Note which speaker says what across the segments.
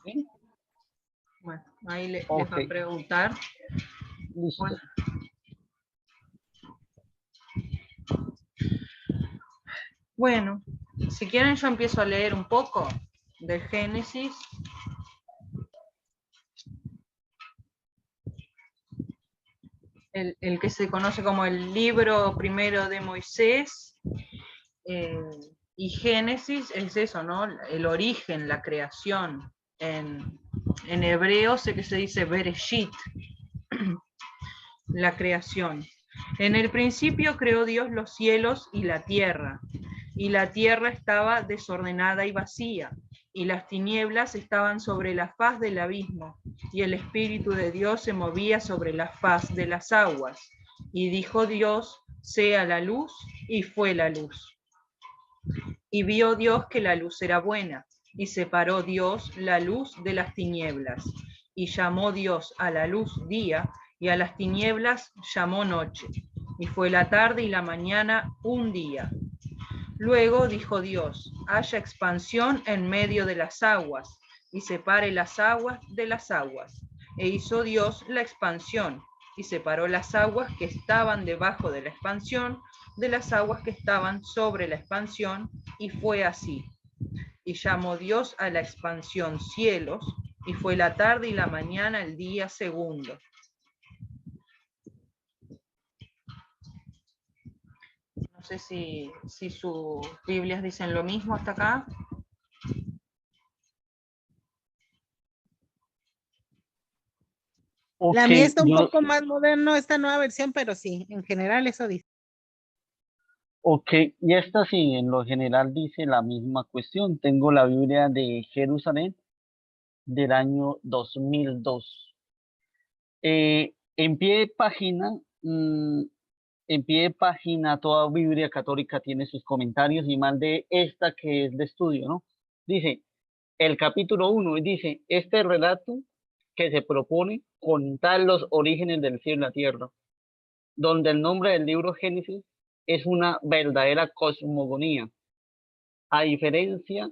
Speaker 1: ¿Sí?
Speaker 2: Bueno, ahí les
Speaker 1: Ok,
Speaker 2: va a preguntar.
Speaker 1: listo.
Speaker 2: Bueno, bueno, si quieren yo empiezo a leer un poco del Génesis. El que se conoce como el libro primero de Moisés, eh, y Génesis es eso, ¿no? El origen, la creación. En hebreo sé que se dice Bereshit, la creación. En el principio creó Dios los cielos y la tierra estaba desordenada y vacía, y las tinieblas estaban sobre la faz del abismo, y el Espíritu de Dios se movía sobre la faz de las aguas. Y dijo Dios, sea la luz, y fue la luz. Y vio Dios que la luz era buena, y separó Dios la luz de las tinieblas. Y llamó Dios a la luz día, y a las tinieblas llamó noche. Y fue la tarde y la mañana un día. Luego dijo Dios, haya expansión en medio de las aguas, y separe las aguas de las aguas. E hizo Dios la expansión, y separó las aguas que estaban debajo de la expansión de las aguas que estaban sobre la expansión, y fue así. Y llamó Dios a la expansión cielos, y fue la tarde y la mañana el día segundo. No sé si sus Biblias dicen lo mismo hasta acá.
Speaker 1: Ok,
Speaker 3: La mía está un
Speaker 1: yo,
Speaker 3: poco más moderno, esta nueva versión, pero sí, en general eso dice.
Speaker 1: ok, y esta sí, en lo general dice la misma cuestión. Tengo la Biblia de Jerusalén del año 2002. En pie de página, en pie de página, toda Biblia católica tiene sus comentarios y mal de esta que es de estudio, ¿no? Dice, el capítulo 1 dice, este relato que se propone contar los orígenes del cielo y la tierra, donde el nombre del libro Génesis es una verdadera cosmogonía, a diferencia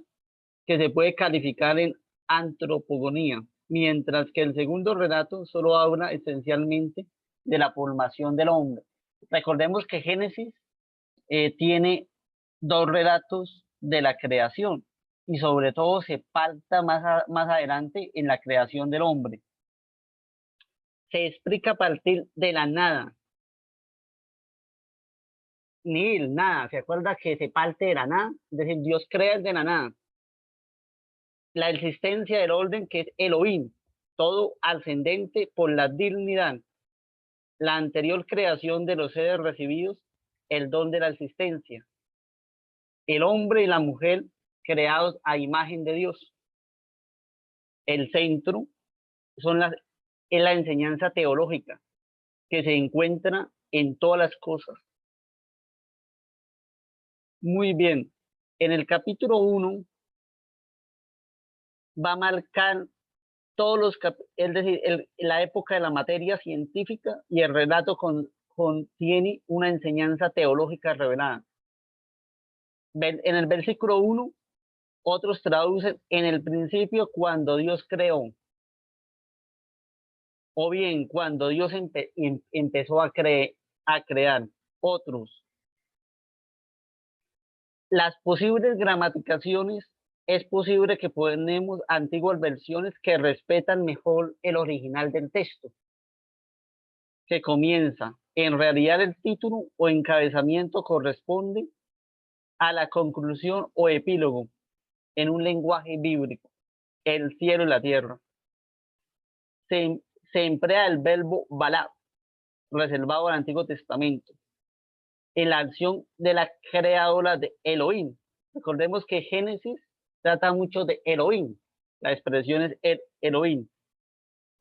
Speaker 1: que se puede calificar en antropogonía, mientras que el segundo relato solo habla esencialmente de la formación del hombre. Recordemos que Génesis tiene dos relatos de la creación y sobre todo se falta más adelante en la creación del hombre. Se explica a partir de la nada, ni el nada, ¿se acuerda que se parte de la nada? Es decir, Dios crea desde la nada. La existencia del orden que es Elohim, todo ascendente por la dignidad. La anterior creación de los seres recibidos, el don de la existencia. El hombre y la mujer creados a imagen de Dios. El centro es la enseñanza teológica que se encuentra en todas las cosas. Muy bien. En el capítulo 1 va a marcar todos los, es decir, la época de la materia científica y el relato contiene una enseñanza teológica revelada. En el versículo 1, otros traducen en el principio cuando Dios creó, o bien cuando Dios empezó a crear. Otros, las posibles gramaticaciones, es posible que ponemos antiguas versiones que respetan mejor el original del texto, que comienza. En realidad el título o encabezamiento corresponde a la conclusión o epílogo en un lenguaje bíblico, el cielo y la tierra. Se, se emplea el verbo balá, reservado al Antiguo Testamento, en la acción de la creadora de Elohim. Recordemos que Génesis trata mucho de Elohim. La expresión es Elohim.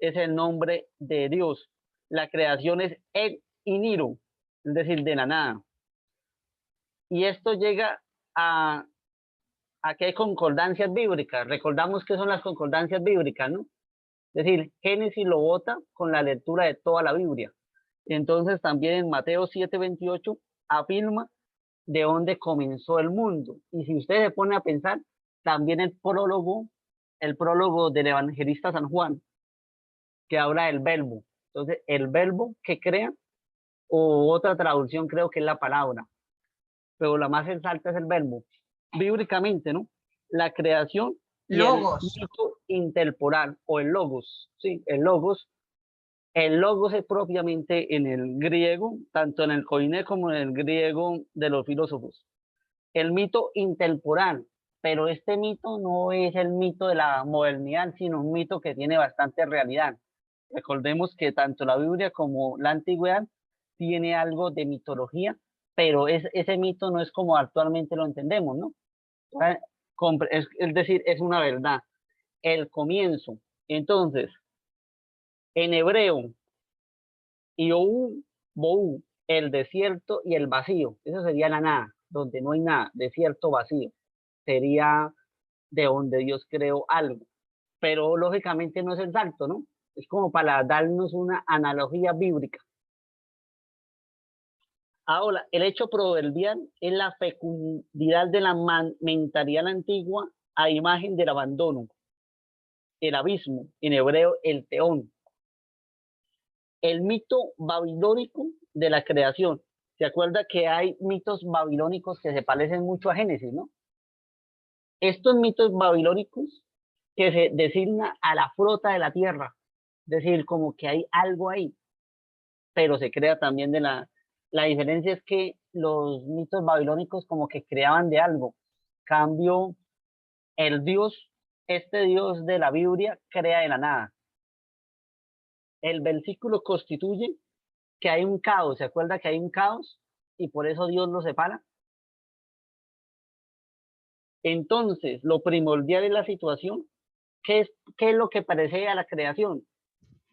Speaker 1: Es el nombre de Dios. La creación es El Iniru, es decir, de la nada. Y esto llega a que hay concordancias bíblicas. Recordamos que son las concordancias bíblicas, ¿no? Es decir, Génesis lo vota con la lectura de toda la Biblia. Entonces también en Mateo 7:28 afirma de dónde comenzó el mundo. Y si usted se pone a pensar, también el prólogo el prólogo del evangelista San Juan, que habla del verbo. Entonces, el verbo que crea, o otra traducción creo que es la palabra, pero la más exacta es el verbo. Bíblicamente, ¿no? La creación y
Speaker 2: Logos.
Speaker 1: el mito intertemporal, o el logos, sí, el logos. El logos es propiamente en el griego, tanto en el koiné como en el griego de los filósofos. El mito intertemporal, pero este mito no es el mito de la modernidad, sino un mito que tiene bastante realidad. Recordemos que tanto la Biblia como la antigüedad tiene algo de mitología, pero ese mito no es como actualmente lo entendemos, ¿no? Ah, es decir, es una verdad. El comienzo. Entonces, en hebreo, Iou, Bou, el desierto y el vacío. Eso sería la nada, donde no hay nada, desierto, vacío. Sería de donde Dios creó algo. Pero lógicamente no es exacto, ¿no? Es como para darnos una analogía bíblica. Ahora, el hecho proverbial es la fecundidad de la mentalidad antigua a imagen del abandono, el abismo, en hebreo el teón. El mito babilónico de la creación. ¿Se acuerda que hay mitos babilónicos que se parecen mucho a Génesis, no? Estos mitos babilónicos que se designa a la flota de la tierra, es decir, como que hay algo ahí, pero se crea también de la diferencia es que los mitos babilónicos como que creaban de algo. Cambio, el Dios, este Dios de la Biblia, crea de la nada. El versículo constituye que hay un caos, ¿se acuerda que hay un caos? Y por eso Dios lo separa. Entonces, lo primordial es la situación. ¿Qué es lo que parece a la creación?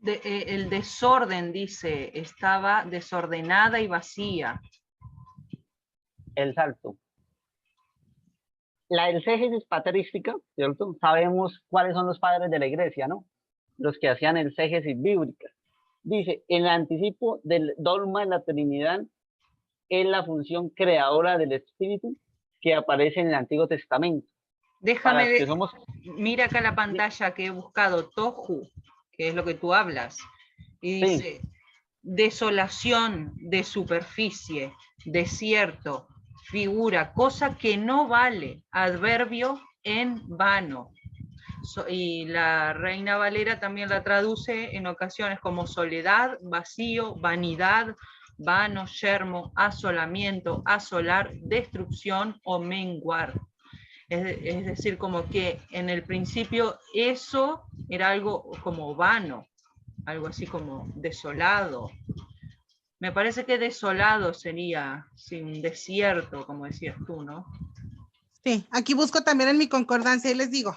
Speaker 2: El desorden, dice, estaba desordenada y vacía.
Speaker 1: El salto. La exégesis patrística, ¿cierto? Sabemos cuáles son los padres de la iglesia, ¿no? Los que hacían exégesis bíblica. Dice, el anticipo del dogma de la Trinidad es la función creadora del Espíritu que aparece en el Antiguo Testamento. Para los que somos...
Speaker 2: Mira acá la pantalla que he buscado, Tohu, que es lo que tú hablas, y dice, sí, desolación de superficie, desierto, figura, cosa que no vale, adverbio en vano. Y la Reina Valera también la traduce en ocasiones como soledad, vacío, vanidad, vano, yermo, asolamiento, asolar, destrucción o menguar. Es decir, como que en el principio eso era algo como vano, algo así como desolado. Me parece que desolado sería sin desierto, como decías tú, ¿no?
Speaker 3: Sí, aquí busco también en mi concordancia y les digo.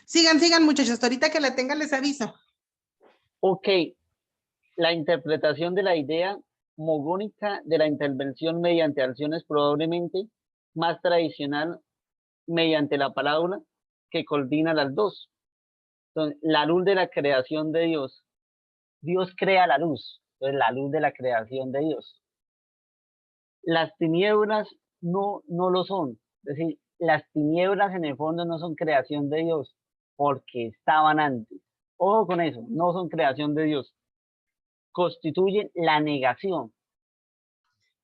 Speaker 3: Sigan, muchachos. Ahorita que la tengan les aviso.
Speaker 1: Ok, la interpretación de la idea mogónica de la intervención mediante acciones probablemente más tradicional mediante la palabra que coordina las dos. Entonces, la luz de la creación de Dios. Dios crea la luz, entonces la luz de la creación de Dios. Las tinieblas no lo son. Es decir, las tinieblas en el fondo no son creación de Dios, porque estaban antes. Ojo con eso, no son creación de Dios. Constituyen la negación.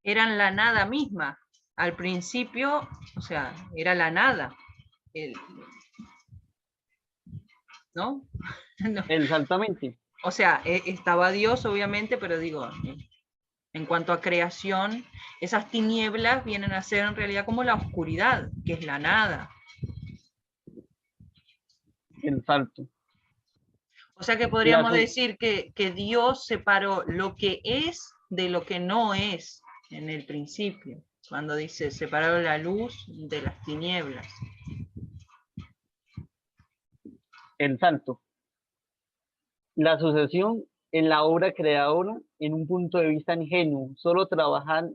Speaker 2: Eran la nada misma. Al principio, o sea, era la nada. ¿No? No.
Speaker 1: Exactamente.
Speaker 2: O sea, estaba Dios, obviamente, pero digo, en cuanto a creación, esas tinieblas vienen a ser en realidad como la oscuridad, que es la nada.
Speaker 1: El salto.
Speaker 2: O sea que podríamos decir que Dios separó lo que es de lo que no es en el principio, cuando dice separó la luz de las tinieblas.
Speaker 1: El salto. La sucesión en la obra creadora, en un punto de vista ingenuo, solo trabajar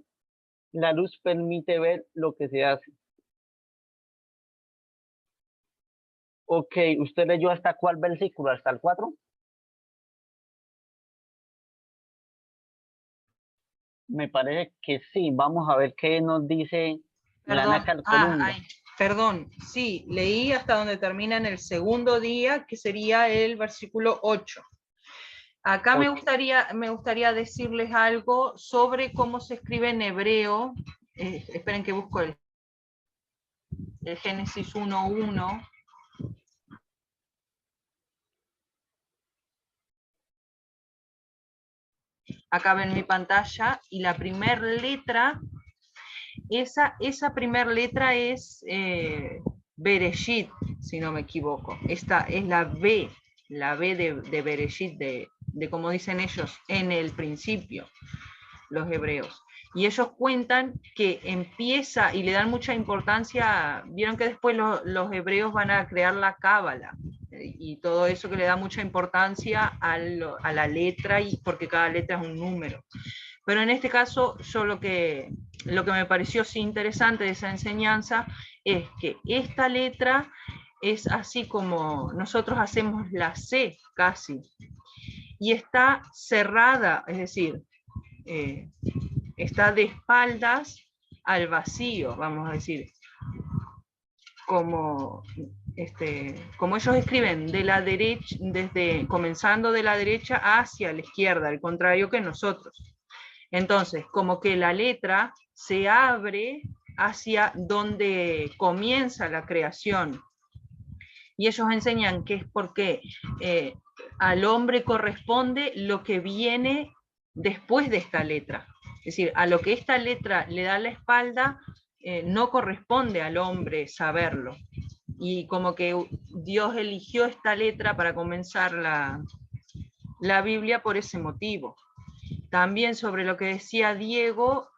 Speaker 1: la luz permite ver lo que se hace. Ok, ¿usted leyó hasta cuál versículo? ¿Hasta el 4? Me parece que sí. Vamos a ver qué nos dice
Speaker 2: Perdón, perdón, sí, leí hasta donde termina en el segundo día, que sería el versículo 8. Acá me gustaría decirles algo sobre cómo se escribe en hebreo. Esperen que busco el Génesis 1:1. Acá ven mi pantalla, y la primera letra, esa primera letra es Bereshit, si no me equivoco. Esta es la B de Bereshit, de como dicen ellos, en el principio, los hebreos. Y ellos cuentan que empieza, y le dan mucha importancia, vieron que después los hebreos van a crear la cábala, y todo eso, que le da mucha importancia a la letra, y porque cada letra es un número. Pero en este caso, yo lo que me pareció sí interesante de esa enseñanza es que esta letra es así como nosotros hacemos la C casi, y está cerrada, es decir, está de espaldas al vacío, vamos a decir, como ellos escriben de la derecha, comenzando de la derecha hacia la izquierda, al contrario que nosotros. Entonces, como que la letra se abre hacia donde comienza la creación. Y ellos enseñan que es porque al hombre corresponde lo que viene después de esta letra. Es decir, a lo que esta letra le da la espalda, no corresponde al hombre saberlo. Y como que Dios eligió esta letra para comenzar la Biblia por ese motivo. También sobre lo que decía Diego,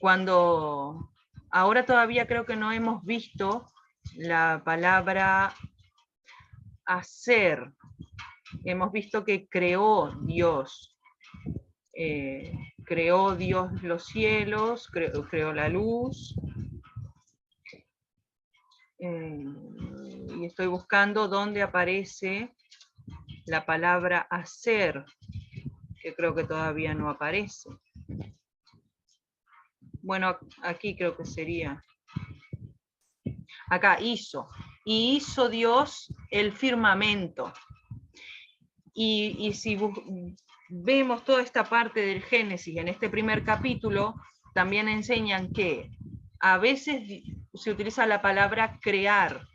Speaker 2: cuando ahora todavía creo que no hemos visto la palabra hacer. Hemos visto que creó Dios los cielos, creó la luz, y estoy buscando dónde aparece la palabra hacer, que creo que todavía no aparece. Bueno, aquí creo que sería. Acá, hizo. Y hizo Dios el firmamento. Y si vemos toda esta parte del Génesis en este primer capítulo, también enseñan que a veces se utiliza la palabra crear,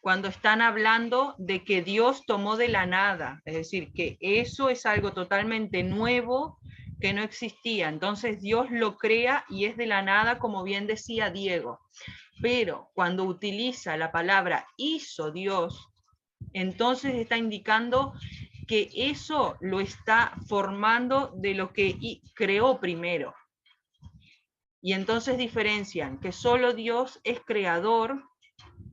Speaker 2: cuando están hablando de que Dios tomó de la nada, es decir, que eso es algo totalmente nuevo que no existía, entonces Dios lo crea y es de la nada, como bien decía Diego. Pero cuando utiliza la palabra hizo Dios, entonces está indicando que eso lo está formando de lo que creó primero. Y entonces diferencian que solo Dios es creador,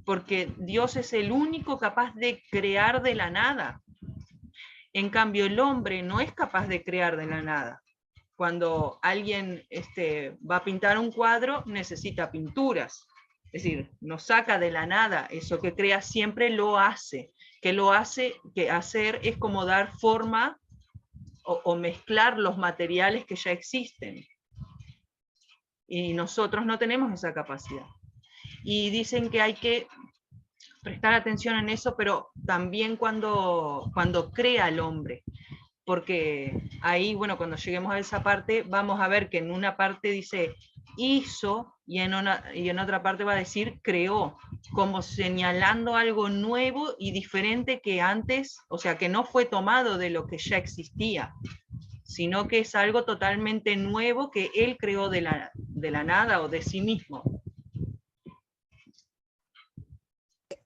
Speaker 2: porque Dios es el único capaz de crear de la nada. En cambio, el hombre no es capaz de crear de la nada. Cuando alguien va a pintar un cuadro, necesita pinturas. Es decir, no saca de la nada, eso que crea siempre lo hace. Que hacer es como dar forma o mezclar los materiales que ya existen. Y nosotros no tenemos esa capacidad. Y dicen que hay que prestar atención en eso, pero también cuando crea el hombre. Porque ahí, bueno, cuando lleguemos a esa parte, vamos a ver que en una parte dice hizo, y en otra parte va a decir creó, como señalando algo nuevo y diferente que antes, o sea, que no fue tomado de lo que ya existía, sino que es algo totalmente nuevo que él creó de la nada o de sí mismo.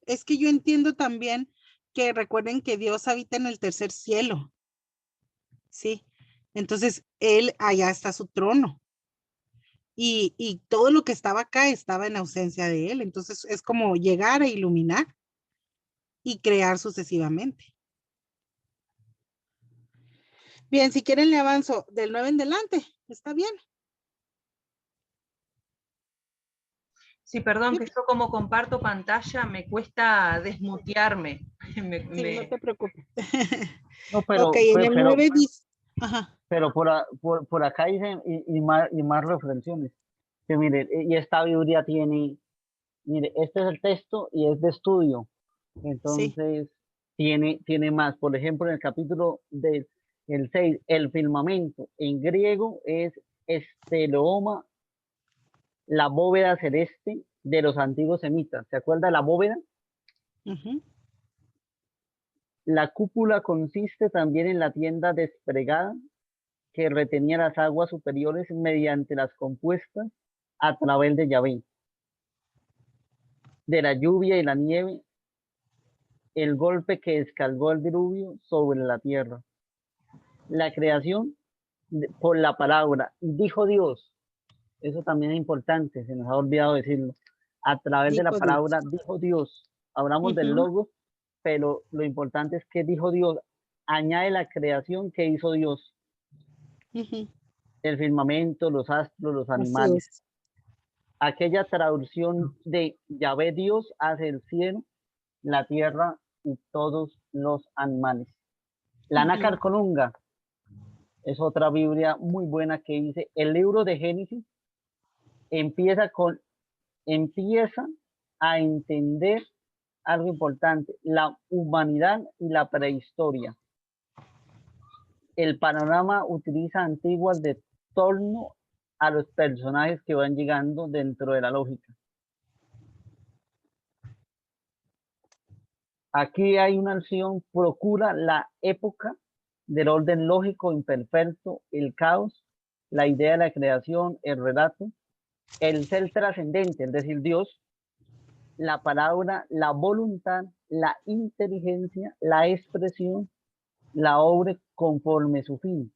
Speaker 3: Es que yo entiendo también que recuerden que Dios habita en el tercer cielo. Sí, entonces él, allá está su trono. Y todo lo que estaba acá estaba en ausencia de él. Entonces es como llegar a iluminar y crear sucesivamente. Bien, si quieren le avanzo del 9 en adelante. ¿Está bien?
Speaker 2: Sí, perdón, que yo como comparto pantalla me cuesta desmutearme.
Speaker 3: Sí, no te preocupes.
Speaker 1: No, pero,
Speaker 3: Ok, en el 9 dice... Ajá.
Speaker 1: pero por acá dicen y más reflexiones. Que mire, y esta Biblia tiene, mire, este es el texto y es de estudio.
Speaker 3: Sí.
Speaker 1: Entonces, tiene más. Por ejemplo, en el capítulo del el 6, el firmamento en griego es esteleoma, la bóveda celeste de los antiguos semitas. ¿Se acuerda de la bóveda?
Speaker 3: Ujú.
Speaker 1: La cúpula consiste también en la tienda desplegada que retenía las aguas superiores mediante las compuestas a través de Yahvé, de la lluvia y la nieve, el golpe que descargó el diluvio sobre la tierra. La creación por la palabra. Y dijo Dios, eso también es importante, se nos ha olvidado decirlo. A través de la
Speaker 3: Dijo Dios.
Speaker 1: palabra dijo Dios. Hablamos del
Speaker 3: Ujú,
Speaker 1: logo, pero lo importante es que dijo Dios. Añade la creación que hizo Dios,
Speaker 3: ujú.
Speaker 1: el firmamento, los astros, los
Speaker 3: Así
Speaker 1: animales.
Speaker 3: es.
Speaker 1: Aquella traducción de Yahvé Dios hacia el cielo, la tierra y todos los animales. La
Speaker 3: Ujú.
Speaker 1: Nácar Colunga es otra Biblia muy buena que dice, el libro de Génesis empieza empieza a entender algo importante, la humanidad y la prehistoria. El panorama utiliza antiguas de torno a los personajes que van llegando dentro de la lógica. Aquí hay una acción, procura la época del orden lógico imperfecto, el caos, la idea de la creación, el relato, el ser trascendente, es decir, Dios, la palabra, la voluntad, la inteligencia, la expresión, la obra conforme su fin.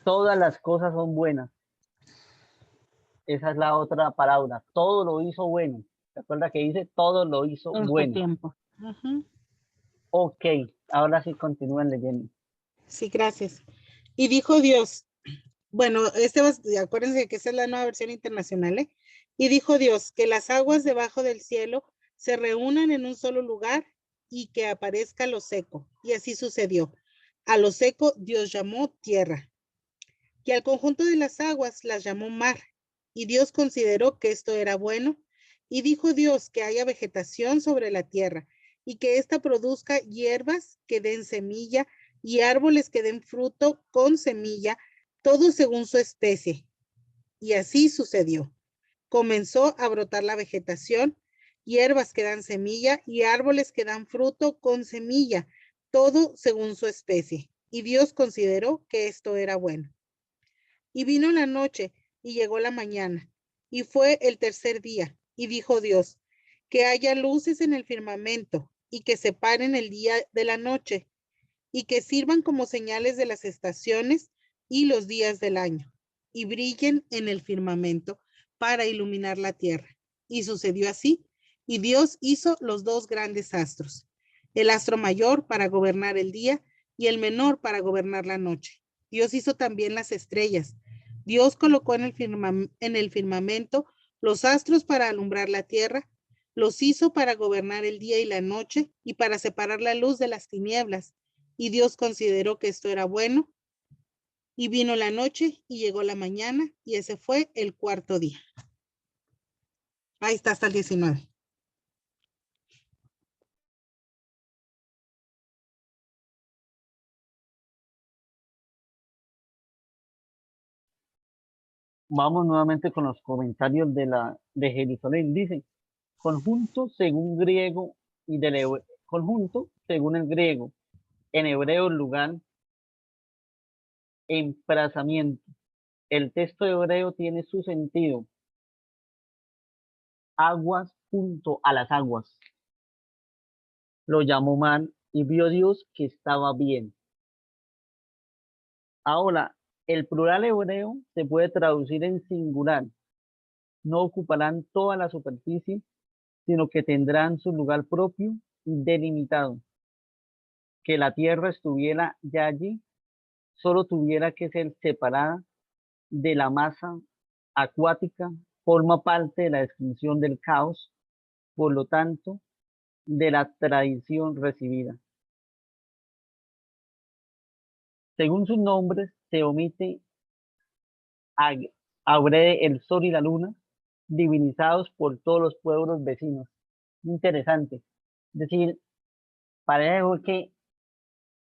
Speaker 1: Todas las cosas son buenas. Esa es la otra palabra. Todo lo hizo bueno. ¿Se acuerda que dice todo lo hizo
Speaker 3: En su
Speaker 1: bueno?
Speaker 3: tiempo. Ujú.
Speaker 1: Ok, ahora sí continúen leyendo.
Speaker 3: Sí, gracias. Y dijo Dios, bueno, acuérdense que esa es la nueva versión internacional, ¿eh? Y dijo Dios, que las aguas debajo del cielo se reúnan en un solo lugar y que aparezca lo seco. Y así sucedió. A lo seco Dios llamó tierra, y al conjunto de las aguas las llamó mar. Y Dios consideró que esto era bueno, y dijo Dios que haya vegetación sobre la tierra, y que ésta produzca hierbas que den semilla, y árboles que den fruto con semilla, todo según su especie. Y así sucedió. Comenzó a brotar la vegetación, hierbas que dan semilla y árboles que dan fruto con semilla, todo según su especie. Y Dios consideró que esto era bueno. Y vino la noche y llegó la mañana, y fue el tercer día. Y dijo Dios, que haya luces en el firmamento y que separen el día de la noche y que sirvan como señales de las estaciones y los días del año y brillen en el firmamento para iluminar la tierra. Y sucedió así. Y Dios hizo los dos grandes astros, el astro mayor para gobernar el día y el menor para gobernar la noche. Dios hizo también las estrellas. Dios colocó en el firmamento los astros para alumbrar la tierra, los hizo para gobernar el día y la noche y para separar la luz de las tinieblas. Y Dios consideró que esto era bueno. Y vino la noche y llegó la mañana y ese fue el cuarto día. Ahí está hasta el 19.
Speaker 1: Vamos nuevamente con los comentarios de Jerusalén. Dice, conjunto según griego y del conjunto según el griego, en hebreo lugar, emplazamiento. El texto hebreo tiene su sentido. Aguas junto a las aguas. Lo llamó mal y vio Dios que estaba bien. Ahora, el plural hebreo se puede traducir en singular. No ocuparán toda la superficie, sino que tendrán su lugar propio y delimitado. Que la tierra estuviera ya allí, solo tuviera que ser separada de la masa acuática, forma parte de la descripción del caos, por lo tanto, de la tradición recibida. Según sus nombres, se omite Abre el sol y la luna, divinizados por todos los pueblos vecinos. Interesante. Es decir, parece que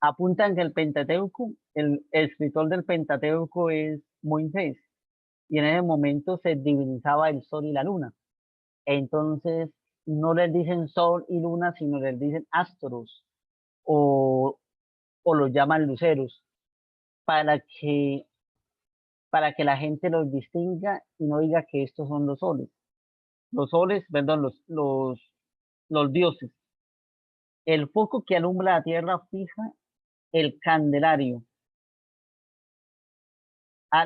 Speaker 1: apuntan que el Pentateuco, el escritor del Pentateuco es Moisés, y en ese momento se divinizaba el sol y la luna. Entonces, no les dicen sol y luna, sino les dicen astros o, o los llaman luceros, para que, para que la gente los distinga y no diga que estos son los soles. Los soles, perdón, los dioses. El foco que alumbra la tierra fija el candelario.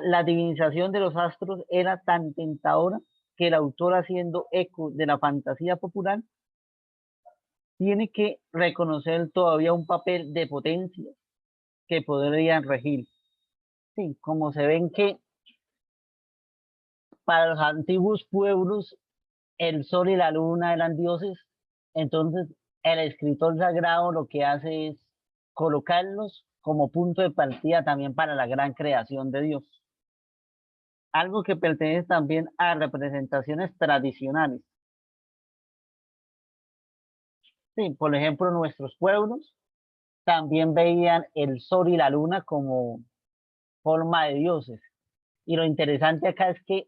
Speaker 1: La divinización de los astros era tan tentadora que el autor, haciendo eco de la fantasía popular, tiene que reconocer todavía un papel de potencia que podrían regir. Sí, como se ven que para los antiguos pueblos el sol y la luna eran dioses, entonces el escritor sagrado lo que hace es colocarlos como punto de partida también para la gran creación de Dios. Algo que pertenece también a representaciones tradicionales. Sí, por ejemplo, nuestros pueblos también veían el sol y la luna como forma de dioses. Y lo interesante acá es que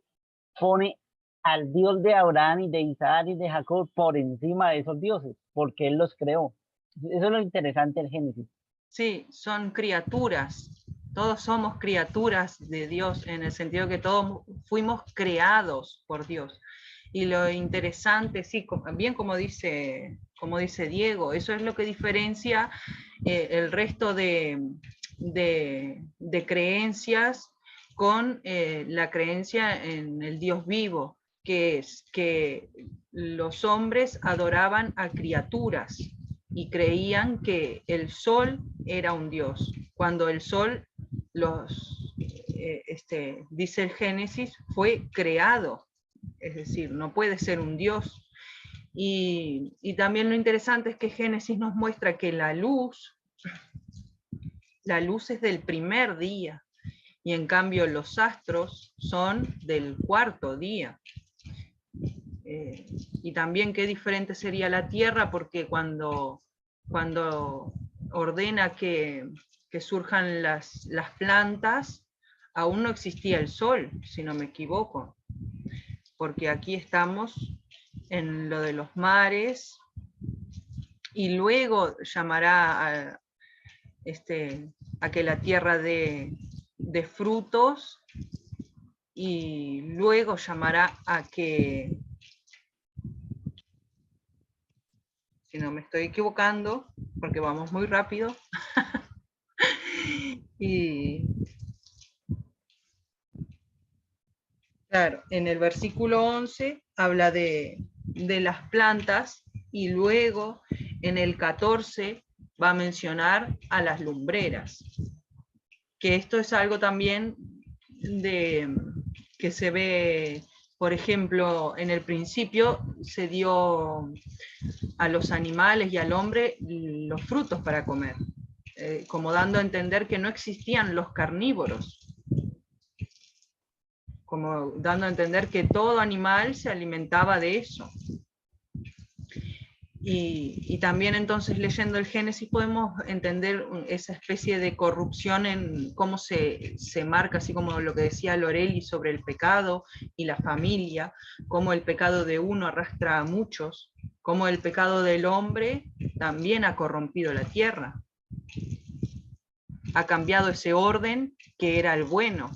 Speaker 1: pone al Dios de Abraham y de Isaac y de Jacob por encima de esos dioses, porque él los creó. Eso es lo interesante del Génesis.
Speaker 2: Sí, son criaturas. Todos somos criaturas de Dios, en el sentido que todos fuimos creados por Dios. Y lo interesante, sí, bien como dice Diego, eso es lo que diferencia el resto de creencias con la creencia en el Dios vivo, que es que los hombres adoraban a criaturas y creían que el sol era un dios, cuando el sol, dice el Génesis, fue creado, es decir, no puede ser un dios. Y también lo interesante es que Génesis nos muestra que la luz es del primer día, y en cambio los astros son del cuarto día. Y también qué diferente sería la tierra, porque cuando ordena que surjan las plantas, aún no existía el sol, si no me equivoco, porque aquí estamos en lo de los mares, y luego llamará a que la tierra dé frutos, y luego llamará a que, si no me estoy equivocando, porque vamos muy rápido, y claro, en el versículo 11 habla de las plantas, y luego en el 14 va a mencionar a las lumbreras, que esto es algo también que se ve, por ejemplo, en el principio se dio a los animales y al hombre los frutos para comer, como dando a entender que no existían los carnívoros, como dando a entender que todo animal se alimentaba de eso. Y también entonces, leyendo el Génesis, podemos entender esa especie de corrupción en cómo se marca, así como lo que decía Lorelli sobre el pecado y la familia, cómo el pecado de uno arrastra a muchos, cómo el pecado del hombre también ha corrompido la tierra, ha cambiado ese orden que era el bueno.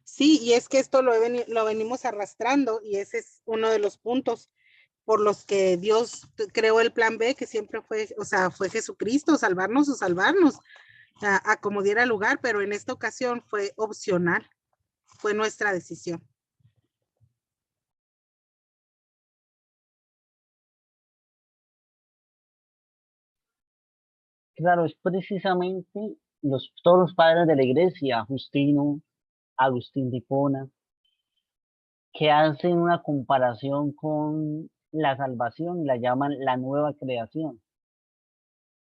Speaker 3: Sí, y es que esto lo venimos arrastrando, y ese es uno de los puntos por los que Dios creó el plan B, que siempre fue, o sea, fue Jesucristo, salvarnos o salvarnos, a como diera lugar, pero en esta ocasión fue opcional, fue nuestra decisión.
Speaker 1: Claro, es precisamente todos los padres de la iglesia, Justino, Agustín de Hipona, que hacen una comparación con la salvación y la llaman la nueva creación.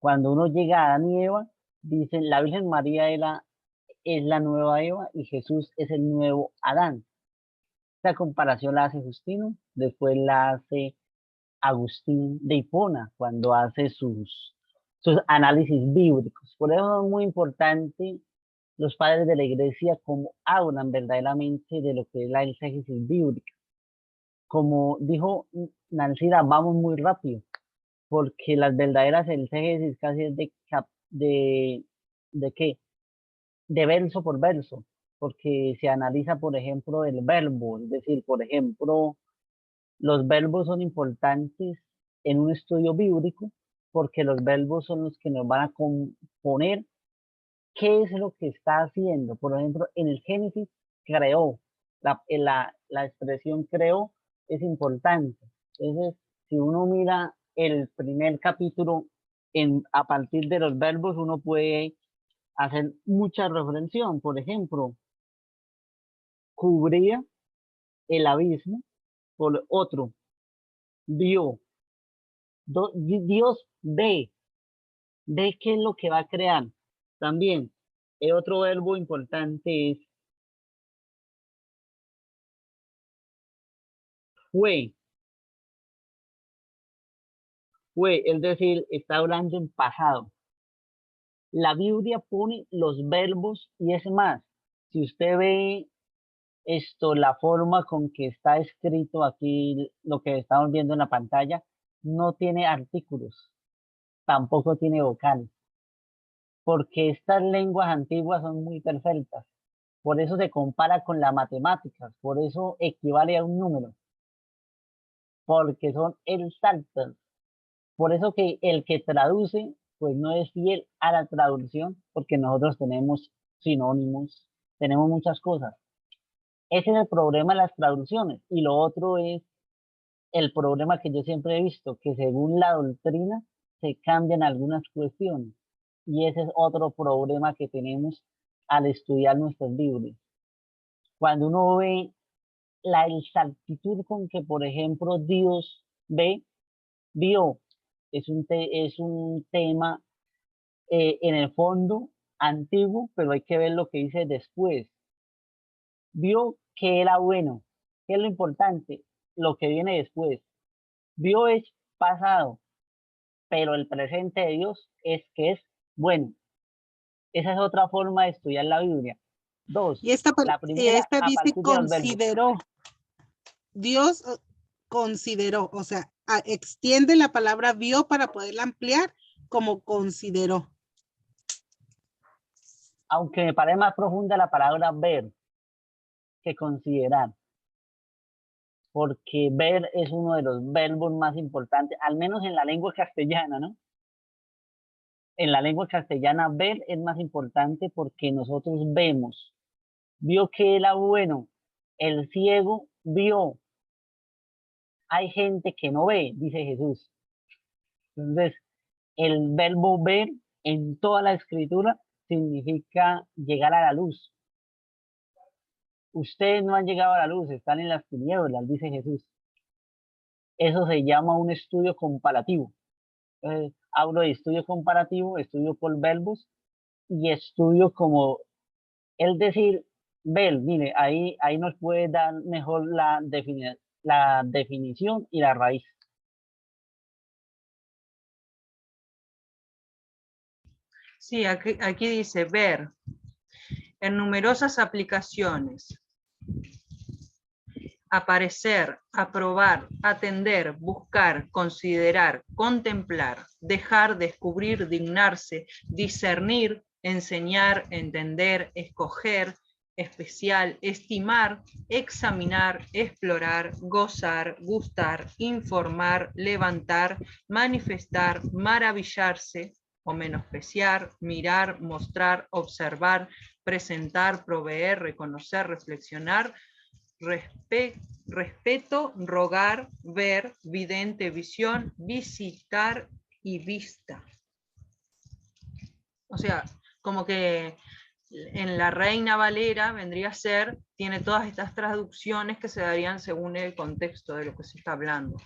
Speaker 1: Cuando uno llega a Adán y Eva, dicen, la Virgen María es la nueva Eva y Jesús es el nuevo Adán. Esta comparación la hace Justino, después la hace Agustín de Hipona cuando hace sus análisis bíblicos. Por eso es muy importante los padres de la iglesia cómo hablan verdaderamente de lo que es la exégesis bíblica. Como dijo Nancira, vamos muy rápido, porque las verdaderas exégesis casi es ¿de qué? De verso por verso, porque se analiza, por ejemplo, el verbo, es decir, por ejemplo, los verbos son importantes en un estudio bíblico porque los verbos son los que nos van a componer qué es lo que está haciendo. Por ejemplo, en el Génesis creó, la expresión creó es importante. Entonces, si uno mira el primer capítulo a partir de los verbos, uno puede hacer mucha reflexión. Por ejemplo, cubría el abismo, por otro, vio. Dios ve qué es lo que va a crear. También, el otro verbo importante es fue. Fue, es decir, está hablando en pasado. La Biblia pone los verbos y es más, si usted ve la forma con que está escrito aquí, lo que estamos viendo en la pantalla, no tiene artículos, tampoco tiene vocales, porque estas lenguas antiguas son muy perfectas. Por eso se compara con las matemáticas, por eso equivale a un número, porque son exactas. Por eso que el que traduce, pues no es fiel a la traducción, porque nosotros tenemos sinónimos, tenemos muchas cosas. Ese es el problema de las traducciones. Y lo otro es el problema que yo siempre he visto, que según la doctrina se cambian algunas cuestiones. Y ese es otro problema que tenemos al estudiar nuestros libros. Cuando uno ve la exactitud con que, por ejemplo, Dios vio, es un tema en el fondo antiguo, pero hay que ver lo que dice después. Vio que era bueno. ¿Qué es lo importante? Lo que viene después. Vio es pasado, pero el presente de Dios es que es bueno. Esa es otra forma de estudiar la Biblia. Dos,
Speaker 3: Y esta
Speaker 1: la primera
Speaker 3: dice
Speaker 1: a partir de los verbos.
Speaker 3: consideró. Dios consideró, o sea, extiende la palabra vio para poderla ampliar como consideró.
Speaker 1: Aunque me parece más profunda la palabra ver que considerar, porque ver es uno de los verbos más importantes, al menos en la lengua castellana, ¿no? En la lengua castellana ver es más importante porque nosotros vemos. Vio que era bueno, el ciego vio. Hay gente que no ve, dice Jesús. Entonces, el verbo ver en toda la escritura significa llegar a la luz. Ustedes no han llegado a la luz, están en las tinieblas, dice Jesús. Eso se llama un estudio comparativo. Hablo de estudio comparativo, estudio por verbos y estudio como el decir, ver, mire, ahí nos puede dar mejor la definición y la raíz.
Speaker 2: Sí, aquí dice ver. En numerosas aplicaciones. Aparecer, aprobar, atender, buscar, considerar, contemplar, dejar, descubrir, dignarse, discernir, enseñar, entender, escoger, especial, estimar, examinar, explorar, gozar, gustar, informar, levantar, manifestar, maravillarse o menospreciar, mirar, mostrar, observar, presentar, proveer, reconocer, reflexionar, respeto, rogar, ver, vidente, visión, visitar y vista. O sea, como que en la Reina Valera vendría a ser, tiene todas estas traducciones que se darían según el contexto de lo que se está hablando.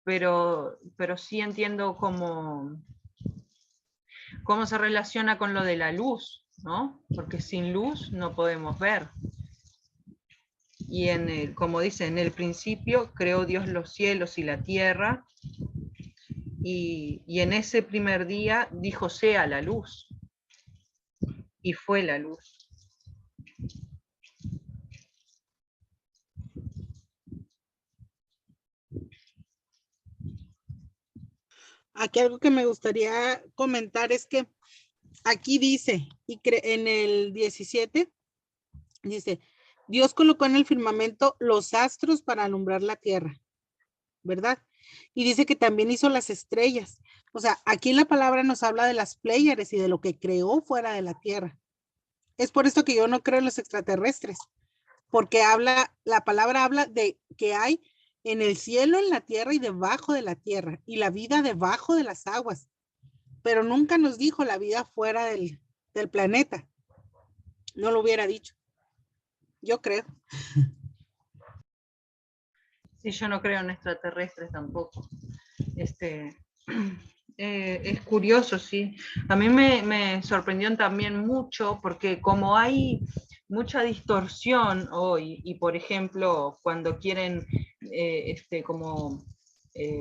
Speaker 2: Pero sí entiendo como cómo se relaciona con lo de la luz, ¿no? Porque sin luz no podemos ver. Y como dice, en el principio creó Dios los cielos y la tierra, y en ese primer día dijo sea la luz, y fue la luz.
Speaker 3: Aquí algo que me gustaría comentar es que aquí dice, en el 17, dice, Dios colocó en el firmamento los astros para alumbrar la tierra, ¿verdad? Y dice que también hizo las estrellas. O sea, aquí la palabra nos habla de las Pléyades y de lo que creó fuera de la tierra. Es por esto que yo no creo en los extraterrestres, porque la palabra habla de que hay en el cielo, en la tierra y debajo de la tierra, y la vida debajo de las aguas, pero nunca nos dijo la vida fuera del planeta. No lo hubiera dicho. Yo creo.
Speaker 2: Sí, yo no creo en extraterrestres tampoco. Es curioso, sí. A mí me sorprendió también mucho porque como hay mucha distorsión hoy, y por ejemplo, cuando quieren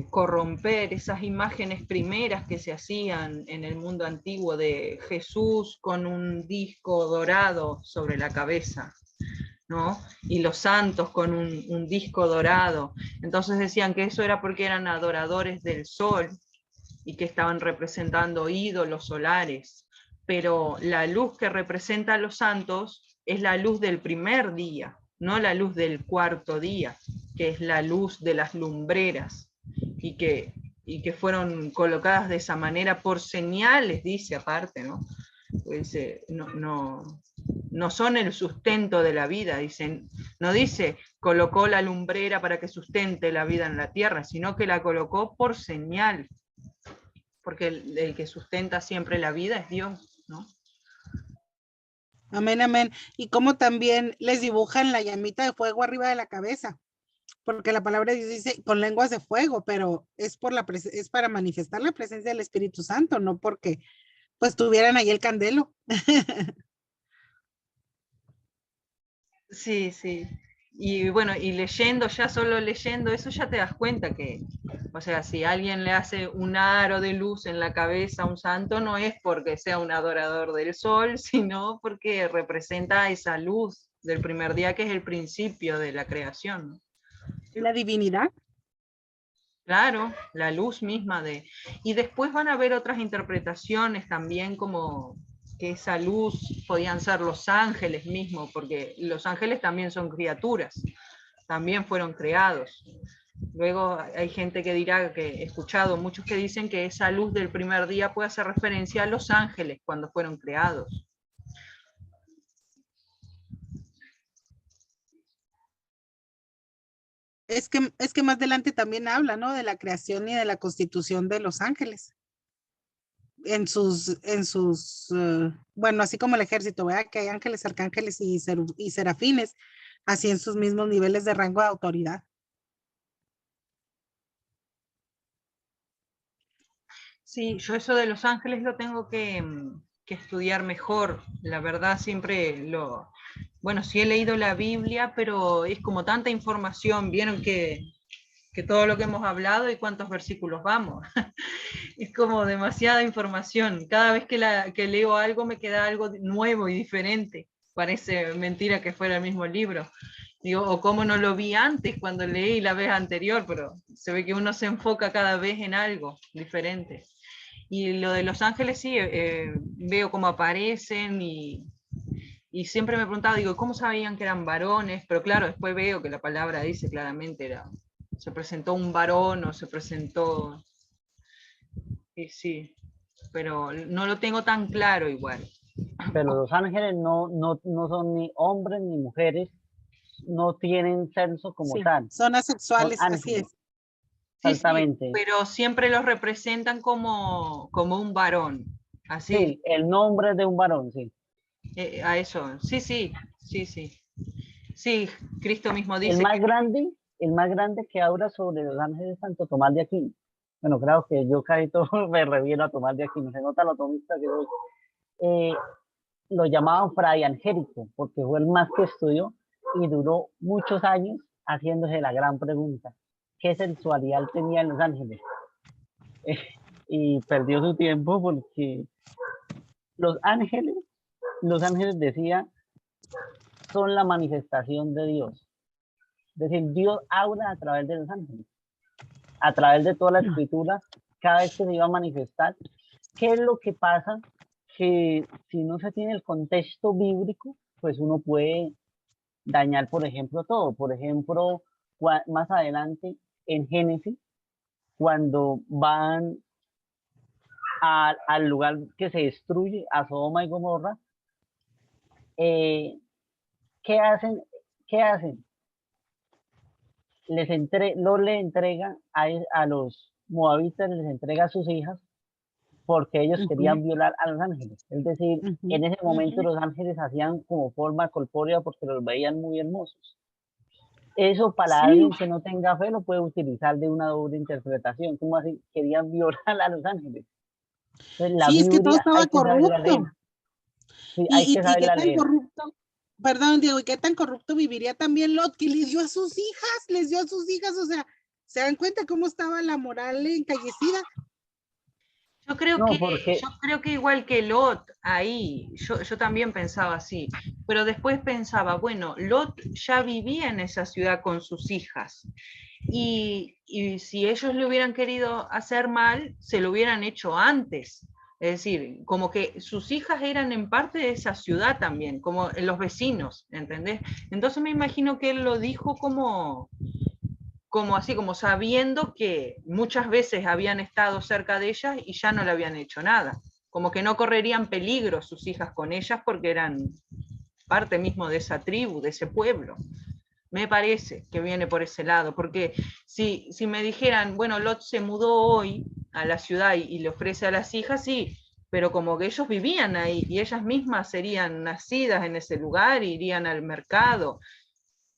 Speaker 2: corromper esas imágenes primeras que se hacían en el mundo antiguo de Jesús con un disco dorado sobre la cabeza, ¿no? Y los santos con un disco dorado. Entonces decían que eso era porque eran adoradores del sol y que estaban representando ídolos solares. Pero la luz que representa a los santos es la luz del primer día, no la luz del cuarto día, que es la luz de las lumbreras, y que fueron colocadas de esa manera por señales, dice aparte, ¿no? Pues, no son el sustento de la vida, dicen, no dice colocó la lumbrera para que sustente la vida en la tierra, sino que la colocó por señal, porque el que sustenta siempre la vida es Dios, ¿no?
Speaker 3: Amén, amén. Y como también les dibujan la llamita de fuego arriba de la cabeza, porque la palabra de Dios dice con lenguas de fuego, pero es es para manifestar la presencia del Espíritu Santo, no porque pues tuvieran ahí el candelo.
Speaker 2: Sí, sí. Y bueno, y leyendo, ya solo leyendo eso ya te das cuenta que, o sea, si alguien le hace un aro de luz en la cabeza a un santo, no es porque sea un adorador del sol, sino porque representa esa luz del primer día, que es el principio de la creación, ¿no?
Speaker 3: La divinidad.
Speaker 2: Claro, la luz misma de... Y después van a haber otras interpretaciones también, como que esa luz podían ser los ángeles mismos, porque los ángeles también son criaturas, también fueron creados. Luego hay gente que dirá, que he escuchado muchos que dicen que esa luz del primer día puede hacer referencia a los ángeles cuando fueron creados.
Speaker 3: Es que más adelante también habla, ¿no? De la creación y de la constitución de los ángeles. Bueno, así como el ejército, ¿verdad? Que hay ángeles, arcángeles y serafines, así en sus mismos niveles de rango de autoridad.
Speaker 2: Sí, yo eso de los ángeles lo tengo que estudiar mejor. La verdad siempre bueno, sí he leído la Biblia, pero es como tanta información. Vieron que todo lo que hemos hablado y cuántos versículos vamos. Es como demasiada información. Cada vez que leo algo me queda algo nuevo y diferente. Parece mentira que fuera el mismo libro. Digo, o cómo no lo vi antes cuando leí la vez anterior, pero se ve que uno se enfoca cada vez en algo diferente. Y lo de los ángeles sí, veo cómo aparecen y siempre me he preguntado, digo, ¿cómo sabían que eran varones? Pero claro, después veo que la palabra dice claramente, se presentó un varón o se presentó, sí, pero no lo tengo tan claro igual.
Speaker 1: Pero los ángeles no son ni hombres ni mujeres, no tienen sexo como
Speaker 3: Sí,
Speaker 1: tal,
Speaker 3: son
Speaker 1: son
Speaker 3: asexuales, así
Speaker 1: ángeles,
Speaker 3: es.
Speaker 2: Sí, sí,
Speaker 1: exactamente.
Speaker 2: pero siempre los representan como un varón, así,
Speaker 1: Sí, el nombre de un varón, sí.
Speaker 2: a eso, sí, sí, sí, sí. Sí, Cristo mismo
Speaker 1: El
Speaker 2: dice que
Speaker 1: más grande, el más grande que habla sobre los ángeles es Santo Tomás de Aquino. Bueno, claro que yo casi todo me revieno a tomar de aquí, no se nota lo tomista que soy. Eh, lo llamaban Fray Angélico, porque fue el más que estudió y duró muchos años haciéndose la gran pregunta, ¿qué sensualidad tenía en los ángeles? Y perdió su tiempo porque los ángeles, los ángeles decía, son la manifestación de Dios. Es decir, Dios habla a través de los ángeles, a través de toda la escritura, cada vez que se iba a manifestar. ¿Qué es lo que pasa? Que si no se tiene el contexto bíblico, pues uno puede dañar, por ejemplo, todo. Por ejemplo, más adelante en Génesis, cuando van al lugar que se destruye, a Sodoma y Gomorra, eh, ¿qué hacen? ¿Qué hacen? No le entrega a los moabitas, les entrega a sus hijas porque ellos
Speaker 3: Ujú,
Speaker 1: querían violar a los ángeles. Es decir,
Speaker 3: ujú,
Speaker 1: en ese momento
Speaker 3: ujú.
Speaker 1: los ángeles hacían como forma corpórea porque los veían muy hermosos. Eso para
Speaker 3: Sí,
Speaker 1: alguien que no tenga fe lo puede utilizar de una doble interpretación. ¿Cómo así? Querían violar a los ángeles. Entonces, la
Speaker 3: sí, es que todo
Speaker 1: Biblia
Speaker 3: estaba
Speaker 1: hay que saberla leer.
Speaker 3: corrupto.
Speaker 1: Sí, hay que
Speaker 3: Y qué
Speaker 1: saberla
Speaker 3: tan
Speaker 1: leer.
Speaker 3: corrupto, perdón, Diego, y qué tan corrupto viviría también Lot, que le dio a sus hijas, les dio a sus hijas, o sea, ¿se dan cuenta cómo estaba la moral encallecida?
Speaker 1: No, porque,
Speaker 2: Yo creo que igual que Lot, ahí, yo también pensaba así, pero después pensaba, bueno, Lot ya vivía en esa ciudad con sus hijas, y si ellos le hubieran querido hacer mal, se lo hubieran hecho antes. Es decir, como que sus hijas eran en parte de esa ciudad también, como los vecinos, ¿entendés? Entonces me imagino que él lo dijo como así, como sabiendo que muchas veces habían estado cerca de ellas y ya no le habían hecho nada. Como que no correrían peligro sus hijas con ellas porque eran parte mismo de esa tribu, de ese pueblo. Me parece que viene por ese lado, porque si me dijeran, bueno, Lot se mudó hoy a la ciudad y le ofrece a las hijas, sí, pero como que ellos vivían ahí y ellas mismas serían nacidas en ese lugar, irían al mercado,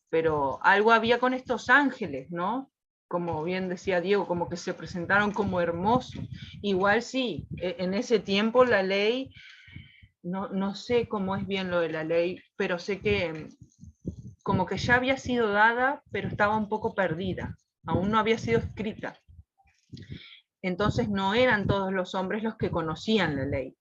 Speaker 2: pero algo había con estos ángeles, ¿no? Como bien decía Diego, como que se presentaron como hermosos. Igual sí, en ese tiempo la ley, no sé cómo es bien lo de la ley, pero sé que como que ya había sido dada, pero estaba un poco perdida, aún no había sido escrita. Entonces no eran todos los hombres los que conocían la ley.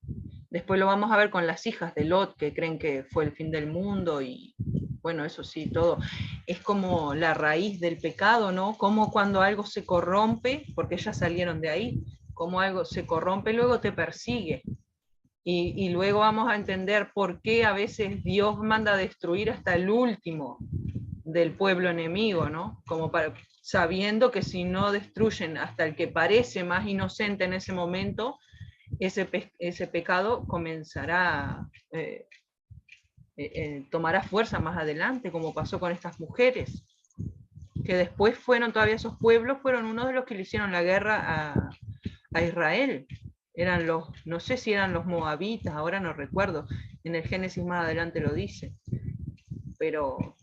Speaker 2: Después lo vamos a ver con las hijas de Lot, que creen que fue el fin del mundo y bueno, eso sí, todo. Es como la raíz del pecado, ¿no? Como cuando algo se corrompe, porque ellas salieron de ahí, como algo se corrompe, luego te persigue. Y luego vamos a entender por qué a veces Dios manda a destruir hasta el último del pueblo enemigo, ¿no? Como para, sabiendo que si no destruyen hasta el que parece más inocente en ese momento, ese pecado comenzará, tomará fuerza más adelante, como pasó con estas mujeres, que después fueron, todavía esos pueblos fueron uno de los que le hicieron la guerra a Israel. Eran los, no sé si eran los moabitas, ahora no recuerdo, en el Génesis más adelante lo dice, pero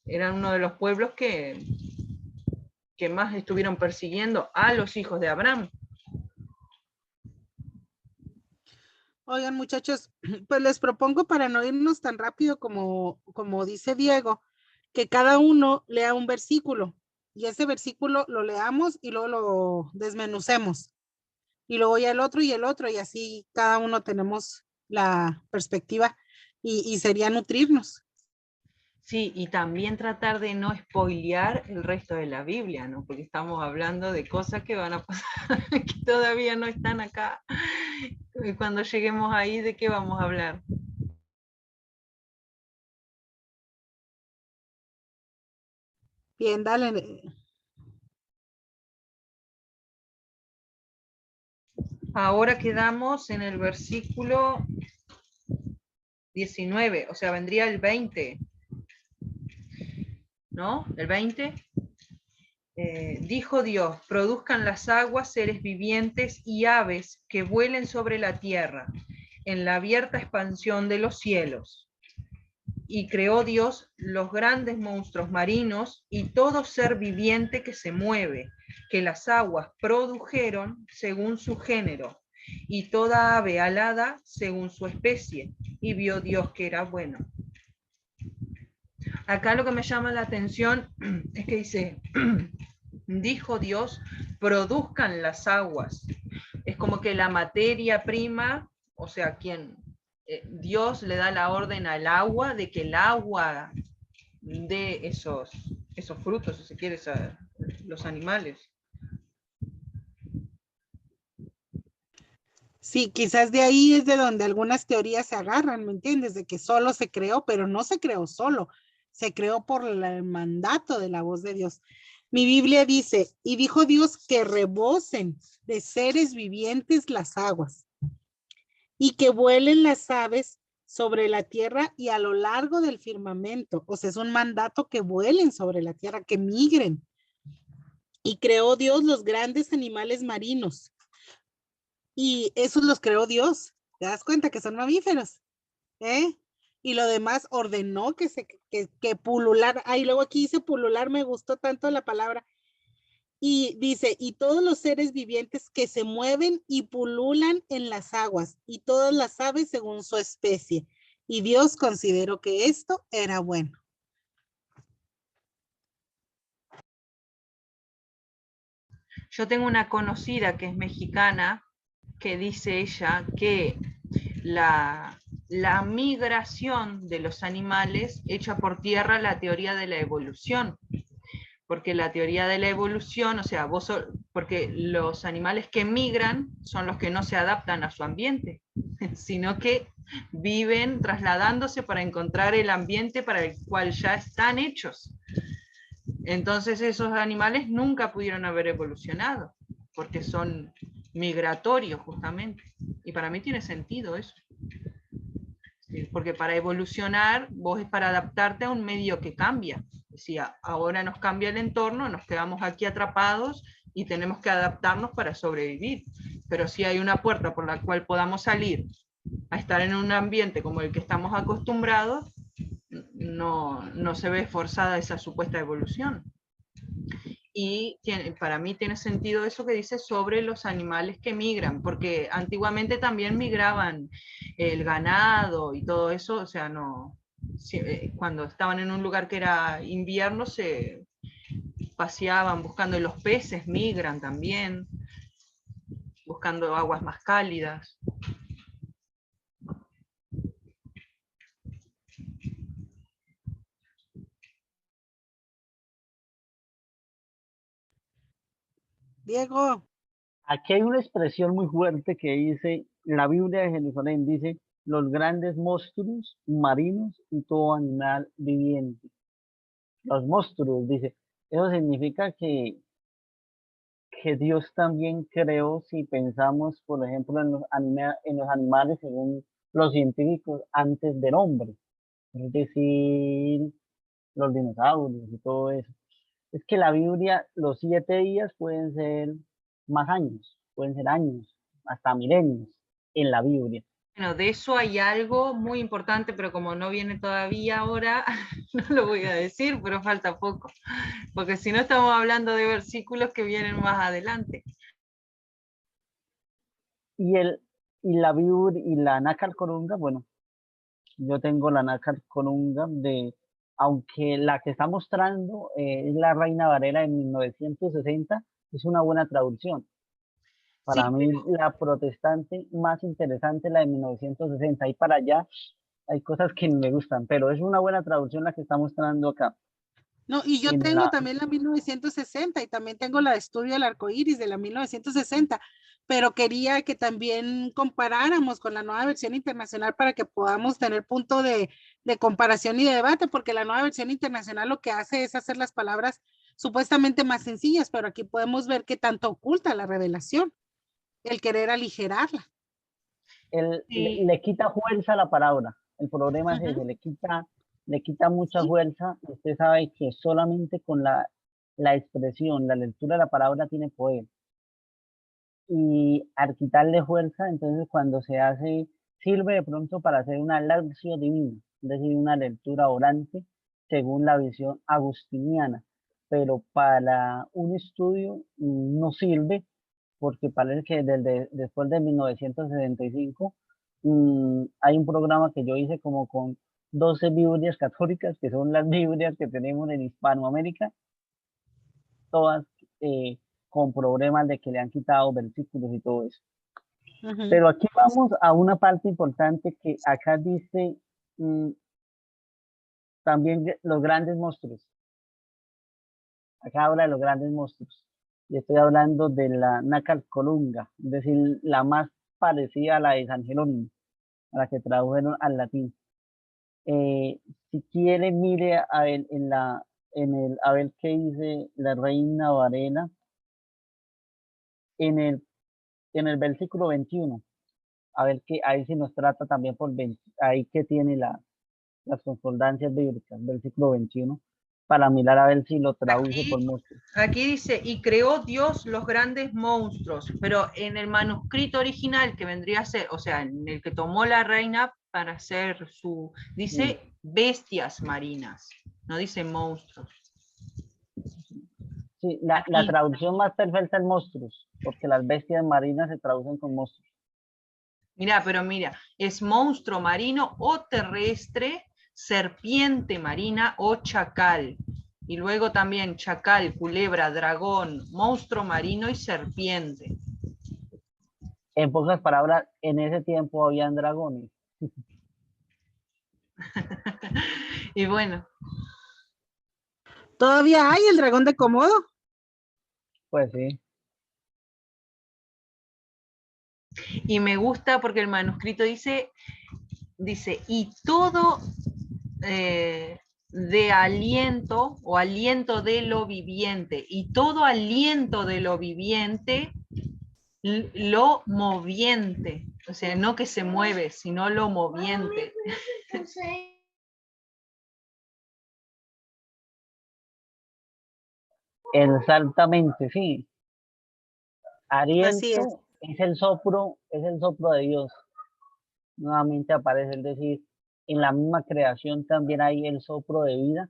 Speaker 2: eran uno de los pueblos que más estuvieron persiguiendo a los hijos de Abraham.
Speaker 3: Oigan, muchachos, pues les propongo para no irnos tan rápido como dice Diego, que cada uno lea un versículo y ese versículo lo leamos y luego lo desmenucemos y luego ya el otro y el otro y así cada uno tenemos la perspectiva y sería nutrirnos.
Speaker 2: Sí, y también tratar de no spoilear el resto de la Biblia, ¿no? Porque estamos hablando de cosas que van a pasar, que todavía no están acá. Y cuando lleguemos ahí, ¿de qué vamos a hablar?
Speaker 3: Bien, dale.
Speaker 2: Ahora quedamos en el versículo 19, o sea, vendría el 20, ¿no? El 20. Dijo Dios, produzcan las aguas seres vivientes y aves que vuelen sobre la tierra, en la abierta expansión de los cielos. y creó Dios los grandes monstruos marinos y todo ser viviente que se mueve, que las aguas produjeron según su género, y toda ave alada según su especie, y vio Dios que era bueno. Acá lo que me llama la atención es que dice, dijo Dios, produzcan las aguas. Es como que la materia prima, o sea, Dios le da la orden al agua de que el agua dé esos frutos, si se quiere, los animales.
Speaker 3: Sí, quizás de ahí es de donde algunas teorías se agarran, ¿me entiendes? De que solo se creó, pero no se creó solo, se creó por el mandato de la voz de Dios. Mi Biblia dice, y dijo Dios que rebosen de seres vivientes las aguas y que vuelen las aves sobre la tierra y a lo largo del firmamento. O sea, es un mandato que vuelen sobre la tierra, que migren. Y creó Dios los grandes animales marinos. Y esos los creó Dios. ¿Te das cuenta que son mamíferos? ¿Eh? Y lo demás ordenó que pulular. Ahí luego aquí dice pulular, me gustó tanto la palabra. Y dice, y todos los seres vivientes que se mueven y pululan en las aguas, y todas las aves según su especie. Y Dios consideró que esto era bueno.
Speaker 2: Yo tengo una conocida que es mexicana, que dice ella que la migración de los animales echa por tierra la teoría de la evolución. Porque la teoría de la evolución, o sea, porque los animales que migran son los que no se adaptan a su ambiente, sino que viven trasladándose para encontrar el ambiente para el cual ya están hechos. Entonces esos animales nunca pudieron haber evolucionado, porque son migratorios justamente. Y para mí tiene sentido eso. Porque para evolucionar, vos es para adaptarte a un medio que cambia. Si ahora nos cambia el entorno, nos quedamos aquí atrapados y tenemos que adaptarnos para sobrevivir. Pero si hay una puerta por la cual podamos salir a estar en un ambiente como el que estamos acostumbrados, no se ve forzada esa supuesta evolución. Y para mí tiene sentido eso que dice sobre los animales que migran, porque antiguamente también migraban el ganado y todo eso, o sea, cuando estaban en un lugar que era invierno se paseaban buscando, y los peces migran también, buscando aguas más cálidas.
Speaker 3: Diego,
Speaker 1: Aquí hay una expresión muy fuerte que dice, la Biblia de Jerusalén dice, los grandes monstruos marinos y todo animal viviente. Los monstruos, dice, eso significa que Dios también creó, si pensamos, por ejemplo, en los animales según los científicos antes del hombre, es decir, los dinosaurios y todo eso. Es que la Biblia, los 7 días pueden ser más años, pueden ser años, hasta milenios en la Biblia.
Speaker 2: Bueno, de eso hay algo muy importante, pero como no viene todavía ahora, no lo voy a decir, pero falta poco, porque si no estamos hablando de versículos que vienen más adelante.
Speaker 1: Y, y la Biblia y la Nácar Corunga, bueno, yo tengo la Nácar Corunga aunque la que está mostrando es la Reina Valera de 1960, es una buena traducción. Para
Speaker 2: Sí,
Speaker 1: mí la protestante más interesante es la de 1960, y para allá hay cosas que me gustan, pero es una buena traducción la que está mostrando acá.
Speaker 3: no, y yo
Speaker 1: En
Speaker 3: tengo
Speaker 1: la,
Speaker 3: también la 1960 y también tengo la de Estudio del Arco Iris de la 1960, pero quería que también comparáramos con la nueva versión internacional para que podamos tener punto de comparación y de debate, porque la nueva versión internacional lo que hace es hacer las palabras supuestamente más sencillas, pero aquí podemos ver que tanto oculta la revelación, el querer aligerarla.
Speaker 2: sí,
Speaker 1: le quita fuerza a la palabra. El problema es ese,
Speaker 3: Ujú.
Speaker 1: le quita mucha
Speaker 3: Sí,
Speaker 1: fuerza. Usted sabe que solamente con la expresión, la lectura de la palabra tiene poder. Y al quitarle fuerza, entonces cuando se hace, sirve de pronto para hacer una lección divina. es decir, una lectura orante según la visión agustiniana, pero para un estudio no sirve porque parece que después de 1965 hay un programa que yo hice como con 12 Biblias católicas, que son las Biblias que tenemos en Hispanoamérica, todas con problemas de que le han quitado versículos y todo eso.
Speaker 3: Ujú.
Speaker 1: Pero aquí vamos a una parte importante que acá dice también los grandes monstruos. Acá habla de los grandes monstruos. Y estoy hablando de la Nácar Colunga, es decir, la más parecida a la de San Jerónimo, a la que tradujeron al latín. Si quiere, mire a ver, a ver qué dice la Reina Varela en el versículo 21. A ver que ahí sí nos trata también por 20, ahí que tiene las concordancias bíblicas, versículo 21, para mirar a ver si lo traduce por monstruos.
Speaker 2: Aquí dice, y creó Dios los grandes monstruos, pero en el manuscrito original que vendría a ser, o sea, en el que tomó la reina para hacer dice bestias marinas, no dice monstruos.
Speaker 1: Sí, la traducción más perfecta es monstruos, porque las bestias marinas se traducen con monstruos.
Speaker 2: Mira, pero mira, es monstruo marino o terrestre, serpiente marina o chacal. Y luego también chacal, culebra, dragón, monstruo marino y serpiente.
Speaker 1: En pocas palabras, en ese tiempo habían dragones.
Speaker 2: Y bueno.
Speaker 3: ¿Todavía hay el dragón de Komodo?
Speaker 1: Pues sí.
Speaker 2: Y me gusta porque el manuscrito dice y todo de aliento o aliento de lo viviente, y todo aliento de lo viviente, lo moviente, o sea, no que se mueve, sino lo moviente.
Speaker 1: Exactamente, sí.
Speaker 3: Así es.
Speaker 1: Aliento es el sopro de Dios. Nuevamente aparece, es decir, en la misma creación también hay el soplo de vida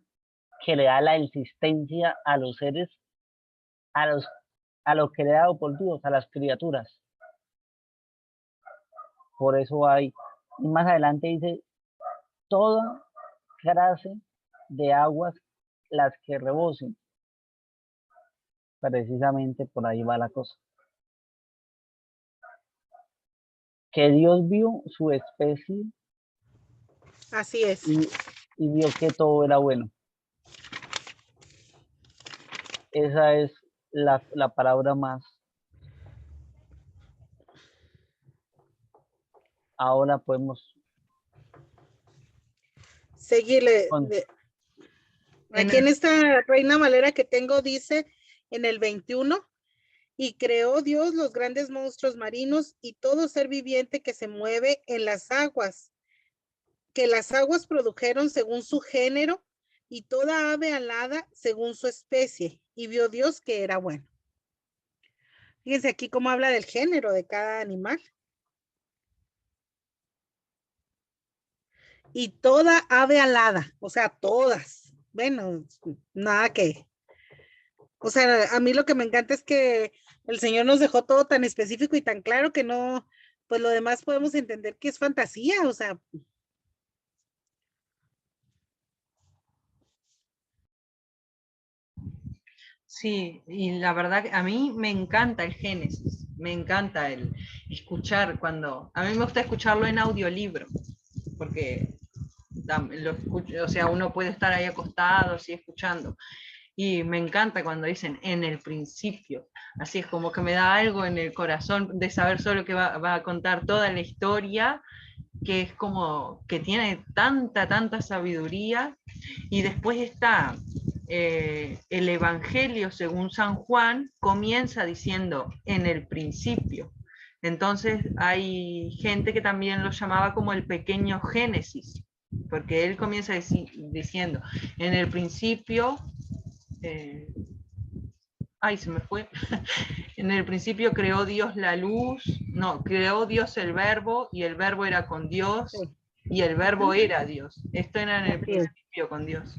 Speaker 1: que le da la existencia a los seres, a lo creado por Dios, a las criaturas. Por eso hay, y más adelante dice, toda clase de aguas las que rebosen. Precisamente por ahí va la cosa. Que Dios vio su especie.
Speaker 3: Así es.
Speaker 1: Y vio que todo era bueno. Esa es la palabra más. Ahora podemos
Speaker 3: seguirle. Aquí en esta Reina Valera que tengo dice en el 21, y creó Dios los grandes monstruos marinos y todo ser viviente que se mueve en las aguas, que las aguas produjeron según su género, y toda ave alada según su especie, y vio Dios que era bueno. Fíjense aquí cómo habla del género de cada animal. Y toda ave alada, o sea, todas. Bueno, nada que. O sea, a mí lo que me encanta es que el Señor nos dejó todo tan específico y tan claro que no, pues lo demás podemos entender que es fantasía, o sea.
Speaker 2: Sí, y la verdad que a mí me encanta el Génesis, me encanta el escuchar a mí me gusta escucharlo en audiolibro, porque lo escucho, o sea, uno puede estar ahí acostado, así escuchando, y me encanta cuando dicen en el principio, así es como que me da algo en el corazón de saber solo que va a contar toda la historia, que es como que tiene tanta sabiduría, y después está el Evangelio según San Juan, comienza diciendo en el principio. Entonces hay gente que también lo llamaba como el pequeño Génesis, porque él comienza diciendo en el principio, se me fue. En el principio creó Dios la luz, no, creó Dios el verbo y el verbo era con Dios.
Speaker 3: Sí.
Speaker 2: y el verbo era Dios. Esto era en el
Speaker 3: Así es.
Speaker 2: principio con Dios.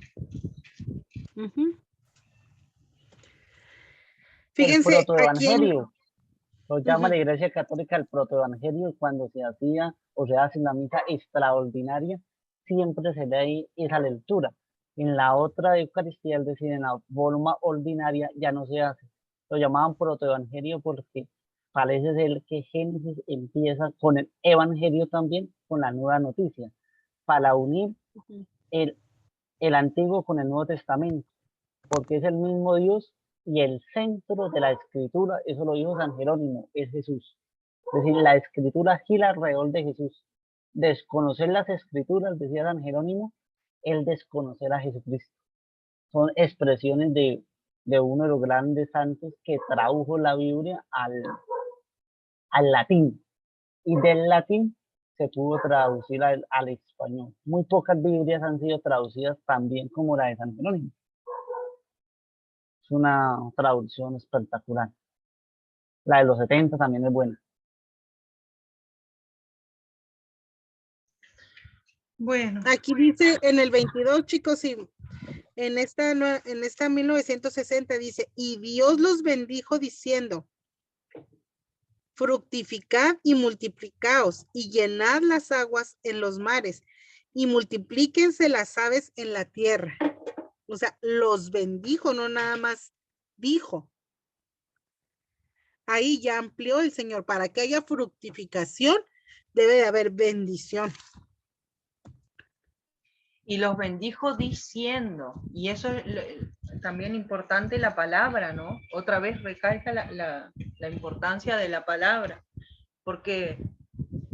Speaker 3: Ujú.
Speaker 1: El
Speaker 3: Fíjense, aquí en...
Speaker 1: protoevangelio, lo llama
Speaker 3: Ujú,
Speaker 1: la Iglesia Católica el protoevangelio, cuando se hacía o se hace una misa extraordinaria, siempre se lee ahí esa lectura. En la otra de Eucaristía, es decir, en la forma ordinaria, ya no se hace. Lo llamaban protoevangelio porque parece ser que Génesis empieza con el evangelio también, con la nueva noticia, para unir
Speaker 3: ujú.
Speaker 1: el, el Antiguo con el Nuevo Testamento, porque es el mismo Dios y el centro de la escritura, eso lo dijo San Jerónimo, es Jesús. Es decir, la escritura gira alrededor de Jesús. Desconocer las escrituras, decía San Jerónimo, el desconocer a Jesucristo. Son expresiones de uno de los grandes santos que tradujo la Biblia al latín. Y del latín se pudo traducir al español. Muy pocas Biblias han sido traducidas tan bien como la de San Jerónimo. Es una traducción espectacular. La de los 70 también es buena.
Speaker 2: Bueno,
Speaker 3: Aquí dice en el 22, chicos, y en esta 1960 dice, y Dios los bendijo diciendo, fructificad y multiplicaos y llenad las aguas en los mares y multiplíquense las aves en la tierra. O sea, los bendijo, no nada más dijo. Ahí ya amplió el Señor. Para que haya fructificación, debe de haber bendición.
Speaker 2: y los bendijo diciendo, y eso es también importante la palabra, ¿no? Otra vez recalca la importancia de la palabra, porque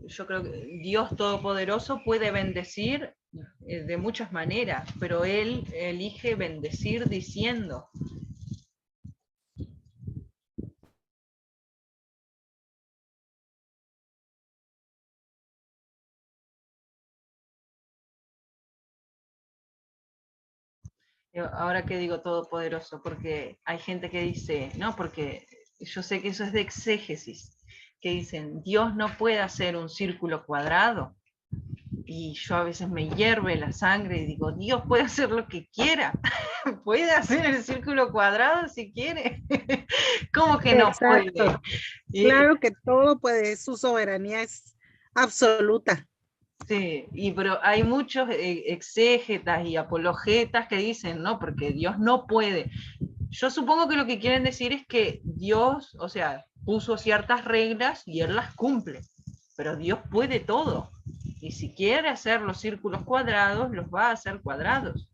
Speaker 2: yo creo que Dios Todopoderoso puede bendecir de muchas maneras, pero Él elige bendecir diciendo. Ahora que digo todopoderoso, porque hay gente que dice, no, porque yo sé que eso es de exégesis, que dicen, Dios no puede hacer un círculo cuadrado. Y yo a veces me hierve la sangre y digo, Dios puede hacer lo que quiera, puede hacer el círculo cuadrado si quiere. ¿Cómo que no
Speaker 3: Exacto.
Speaker 2: puede?
Speaker 3: Claro que todo puede, su soberanía es absoluta.
Speaker 2: Sí, pero hay muchos exégetas y apologetas que dicen, no, porque Dios no puede. Yo supongo que lo que quieren decir es que Dios, o sea, puso ciertas reglas y Él las cumple, pero Dios puede todo. Y si quiere hacer los círculos cuadrados, los va a hacer cuadrados.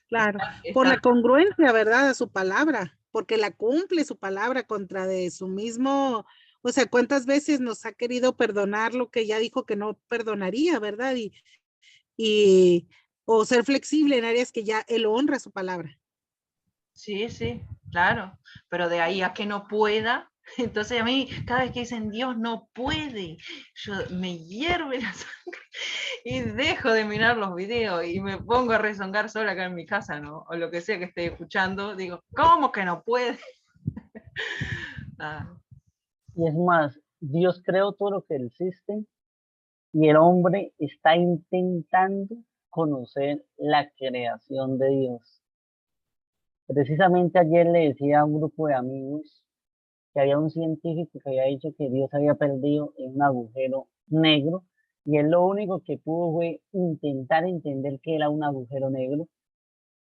Speaker 3: Claro, por
Speaker 2: Está,
Speaker 3: la congruencia, ¿verdad? A su palabra, porque la cumple su palabra contra de su mismo, o sea, cuántas veces nos ha querido perdonar lo que ya dijo que no perdonaría, ¿verdad? Y o ser flexible en áreas que ya él honra su palabra.
Speaker 2: sí, sí, claro, pero de ahí a que no pueda, entonces a mí cada vez que dicen Dios no puede, yo me hierve la sangre y dejo de mirar los videos y me pongo a rezongar sola acá en mi casa, ¿no? O lo que sea que esté escuchando, digo, ¿cómo que no puede? Ah,
Speaker 1: Y es más, Dios creó todo lo que existe y el hombre está intentando conocer la creación de Dios. Precisamente ayer le decía a un grupo de amigos que había un científico que había dicho que Dios había perdido en un agujero negro y él lo único que pudo fue intentar entender que era un agujero negro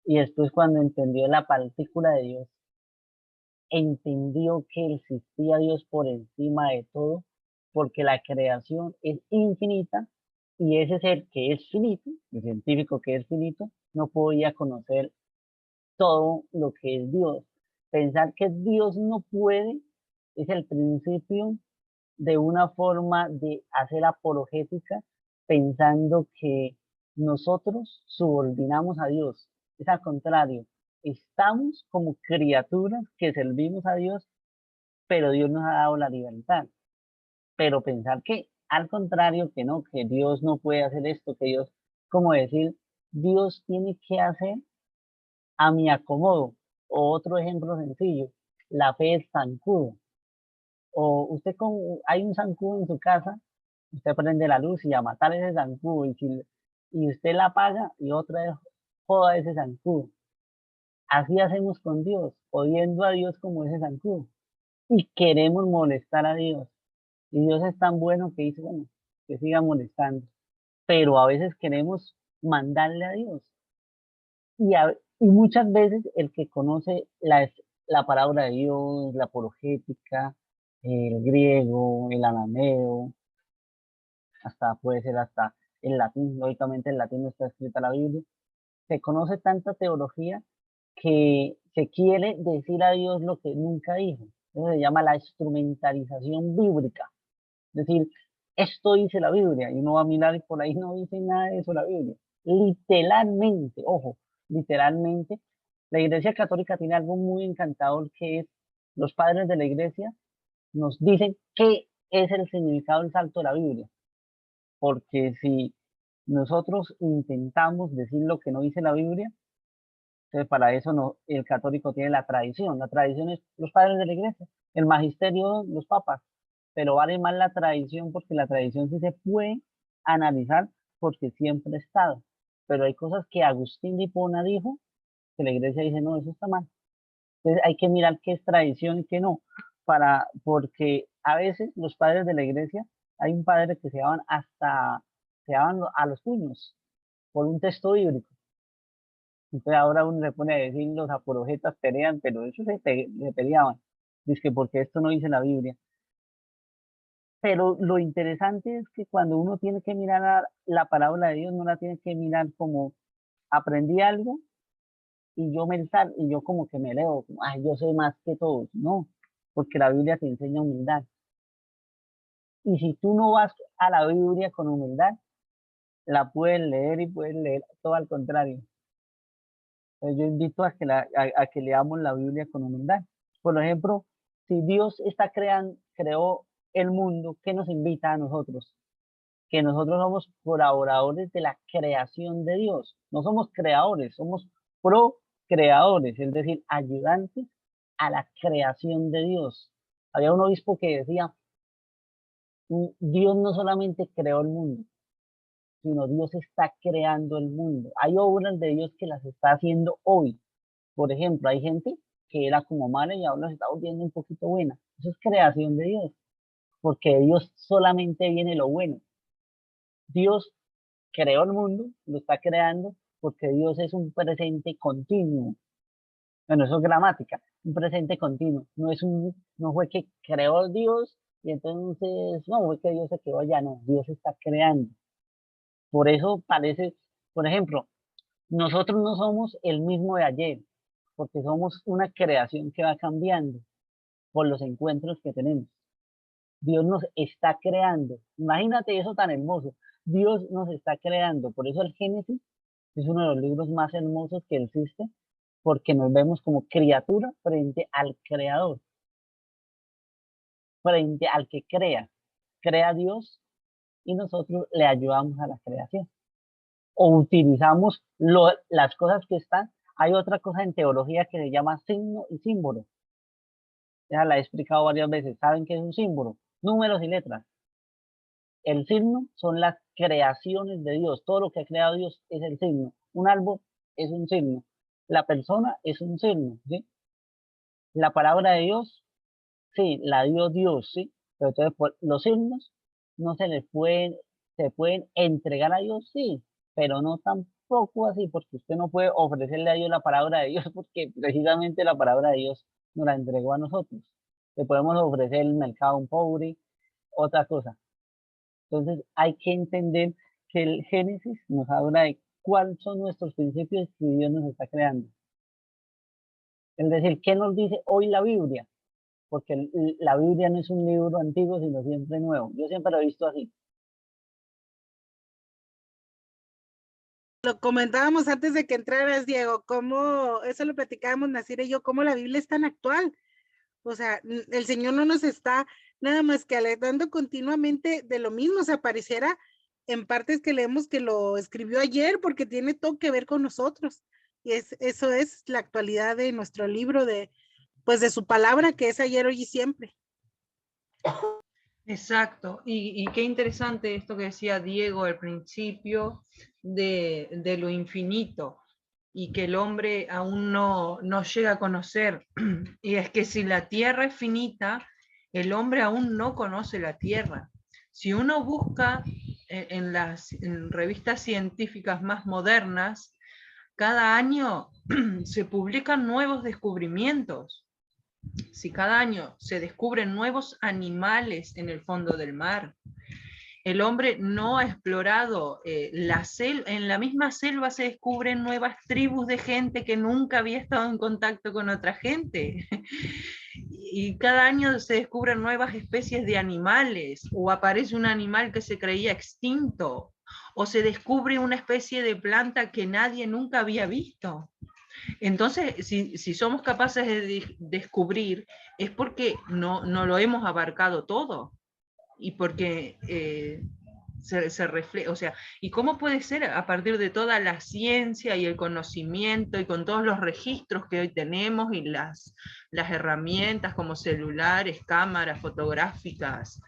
Speaker 1: y después cuando entendió la partícula de Dios, entendió que existía Dios por encima de todo porque la creación es infinita y ese ser que es finito, el científico que es finito, no podía conocer todo lo que es Dios. Pensar que Dios no puede es el principio de una forma de hacer apologética pensando que nosotros subordinamos a Dios. Es al contrario, estamos como criaturas que servimos a Dios, pero Dios nos ha dado la libertad. Pero pensar que al contrario, que no, que Dios no puede hacer esto, que Dios, como decir, Dios tiene que hacer a mi acomodo. O otro ejemplo sencillo, la fe es zancudo. O usted con, hay un zancudo en su casa, usted prende la luz y a matar ese zancudo. Y si y usted la apaga y otra vez joda ese zancudo. Así hacemos con Dios, odiando a Dios como ese zancudo. Y queremos molestar a Dios. Y Dios es tan bueno que dice, bueno, que siga molestando. Pero a veces queremos mandarle a Dios. Y muchas veces el que conoce la palabra de Dios, la apologética, el griego, el arameo, hasta puede ser hasta el latín, lógicamente el latín no está escrita la Biblia, se conoce tanta teología que se quiere decir a Dios lo que nunca dijo. Eso se llama la instrumentalización bíblica. Es decir, esto dice la Biblia, y uno va a mirar y por ahí no dice nada de eso la Biblia. Literalmente, ojo, literalmente, la Iglesia Católica tiene algo muy encantador que es, los padres de la Iglesia nos dicen qué es el significado del salto de la Biblia. Porque si nosotros intentamos decir lo que no dice la Biblia, entonces para eso no, el católico tiene la tradición. La tradición es los padres de la Iglesia, el magisterio, los papas, pero vale más la tradición porque la tradición sí se puede analizar porque siempre ha estado. Pero hay cosas que Agustín de Hipona dijo que la Iglesia dice, no, eso está mal. Entonces hay que mirar qué es tradición y qué no, porque a veces los padres de la Iglesia, hay un padre que se daban a los puños por un texto bíblico. Entonces ahora uno le pone a decir los apologetas pelean, pero eso se peleaban. Dice que porque esto no dice la Biblia. Pero lo interesante es que cuando uno tiene que mirar a la palabra de Dios, no la tiene que mirar como aprendí algo y y yo como que me leo, ay, yo sé más que todos. No, porque la Biblia te enseña humildad. Y si tú no vas a la Biblia con humildad, la puedes leer y puedes leer todo al contrario. Entonces yo invito a a que leamos la Biblia con humildad. Por ejemplo, si Dios creó el mundo, ¿qué nos invita a nosotros? Que nosotros somos colaboradores de la creación de Dios. No somos creadores, somos procreadores, es decir, ayudantes a la creación de Dios. Había un obispo que decía, Dios no solamente creó el mundo, sino Dios está creando el mundo. Hay obras de Dios que las está haciendo hoy. Por ejemplo, hay gente que era como mala y ahora se está volviendo un poquito buena. Eso es creación de Dios, porque de Dios solamente viene lo bueno. Dios creó el mundo, lo está creando, porque Dios es un presente continuo. Bueno, eso es gramática, un presente continuo. No fue que creó Dios y entonces, no, fue que Dios se quedó allá, no, Dios está creando. Por eso parece, por ejemplo, nosotros no somos el mismo de ayer, porque somos una creación que va cambiando por los encuentros que tenemos. Dios nos está creando. Imagínate eso tan hermoso. Dios nos está creando. Por eso el Génesis es uno de los libros más hermosos que existe, porque nos vemos como criatura frente al Creador, frente al que crea. Crea Dios y nosotros le ayudamos a la creación. O utilizamos las cosas que están. Hay otra cosa en teología que se llama signo y símbolo. Ya la he explicado varias veces. ¿Saben qué es un símbolo? Números y letras. El signo son las creaciones de Dios. Todo lo que ha creado Dios es el signo. Un árbol es un signo. La persona es un signo. ¿Sí? La palabra de Dios, sí, la dio Dios, sí. Pero entonces los signos no se pueden entregar a Dios, sí, pero no tampoco así, porque usted no puede ofrecerle a Dios la palabra de Dios, porque precisamente la palabra de Dios nos la entregó a nosotros. Le podemos ofrecer el mercado a un pobre, otra cosa. Entonces hay que entender que el Génesis nos habla de cuáles son nuestros principios que Dios nos está creando. Es decir, ¿qué nos dice hoy la Biblia? Porque la Biblia no es un libro antiguo, sino siempre nuevo. Yo siempre lo he visto así.
Speaker 3: Lo comentábamos antes de que entraras, Diego, cómo, eso lo platicábamos Nacir y yo, cómo la Biblia es tan actual. O sea, el Señor no nos está nada más que alertando continuamente de lo mismo, o sea, pareciera en partes que leemos que lo escribió ayer porque tiene todo que ver con nosotros. Y eso es la actualidad de nuestro libro, pues de su palabra, que es ayer, hoy y siempre.
Speaker 2: Exacto, y qué interesante esto que decía Diego al principio, de lo infinito y que el hombre aún no llega a conocer. Y es que si la tierra es finita, el hombre aún no conoce la tierra. Si uno busca en revistas científicas más modernas, cada año se publican nuevos descubrimientos. Si cada año se descubren nuevos animales en el fondo del mar, el hombre no ha explorado en la misma selva se descubren nuevas tribus de gente que nunca había estado en contacto con otra gente. Y cada año se descubren nuevas especies de animales, o aparece un animal que se creía extinto, o se descubre una especie de planta que nadie nunca había visto. Entonces, si somos capaces de descubrir, es porque no lo hemos abarcado todo. Y porque se refleja, o sea, ¿y cómo puede ser a partir de toda la ciencia y el conocimiento y con todos los registros que hoy tenemos y las herramientas como celulares, cámaras fotográficas,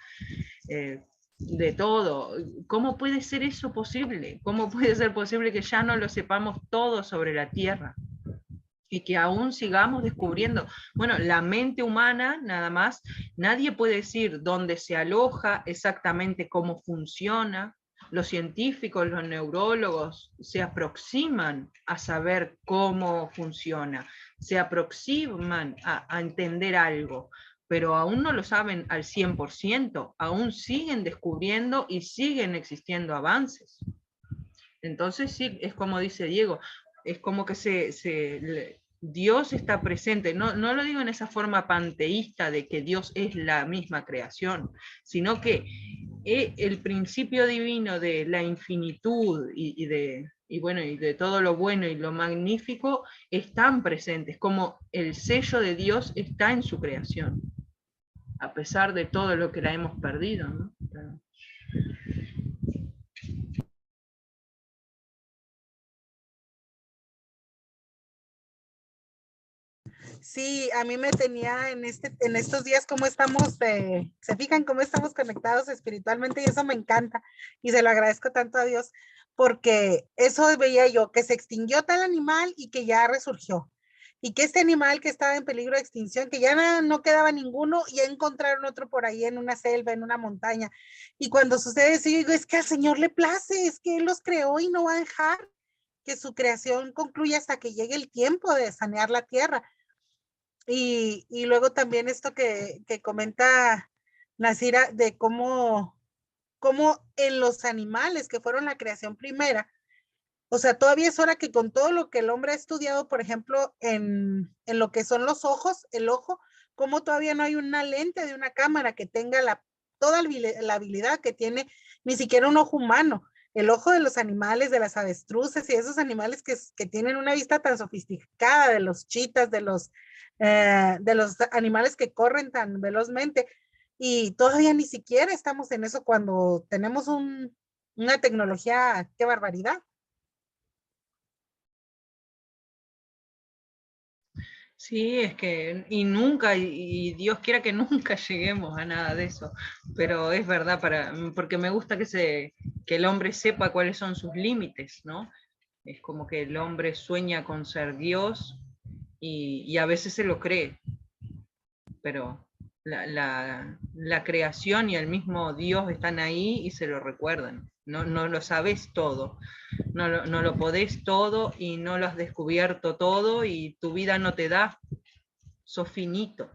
Speaker 2: de todo? ¿Cómo puede ser eso posible? ¿Cómo puede ser posible que ya no lo sepamos todo sobre la Tierra? Y que aún sigamos descubriendo. Bueno, la mente humana, nada más, nadie puede decir dónde se aloja, exactamente cómo funciona. Los científicos, los neurólogos se aproximan a saber cómo funciona, se aproximan a entender algo, pero aún no lo saben al 100%, aún siguen descubriendo y siguen existiendo avances. Entonces sí, es como dice Diego, es como que Dios está presente. No lo digo en esa forma panteísta de que Dios es la misma creación, sino que el principio divino de la infinitud y de todo lo bueno y lo magnífico están presentes, como el sello de Dios está en su creación, a pesar de todo lo que la hemos perdido, ¿no? Claro.
Speaker 3: Sí, a mí me tenía en estos días cómo estamos, se fijan cómo estamos conectados espiritualmente y eso me encanta y se lo agradezco tanto a Dios porque eso veía yo, que se extinguió tal animal y que ya resurgió y que este animal que estaba en peligro de extinción, que ya no quedaba ninguno y ya encontraron otro por ahí en una selva, en una montaña. Y cuando sucede eso, yo digo, es que al Señor le place, es que Él los creó y no va a dejar que su creación concluya hasta que llegue el tiempo de sanear la tierra. Y luego también esto que comenta Nasira de cómo en los animales que fueron la creación primera, o sea, todavía es hora que con todo lo que el hombre ha estudiado, por ejemplo, en lo que son los ojos, el ojo, como todavía no hay una lente de una cámara que tenga toda la habilidad que tiene ni siquiera un ojo humano. El ojo de los animales, de las avestruces y esos animales que tienen una vista tan sofisticada, de los chitas, de los animales que corren tan velozmente. Y todavía ni siquiera estamos en eso cuando tenemos una tecnología, qué barbaridad.
Speaker 2: Sí, es que, y nunca, y Dios quiera que nunca lleguemos a nada de eso, pero es verdad, porque me gusta que el hombre sepa cuáles son sus límites, ¿no? Es como que el hombre sueña con ser Dios y a veces se lo cree, pero la creación y el mismo Dios están ahí y se lo recuerdan. No lo sabes todo, no lo podés todo y no lo has descubierto todo y tu vida no te da, sos finito.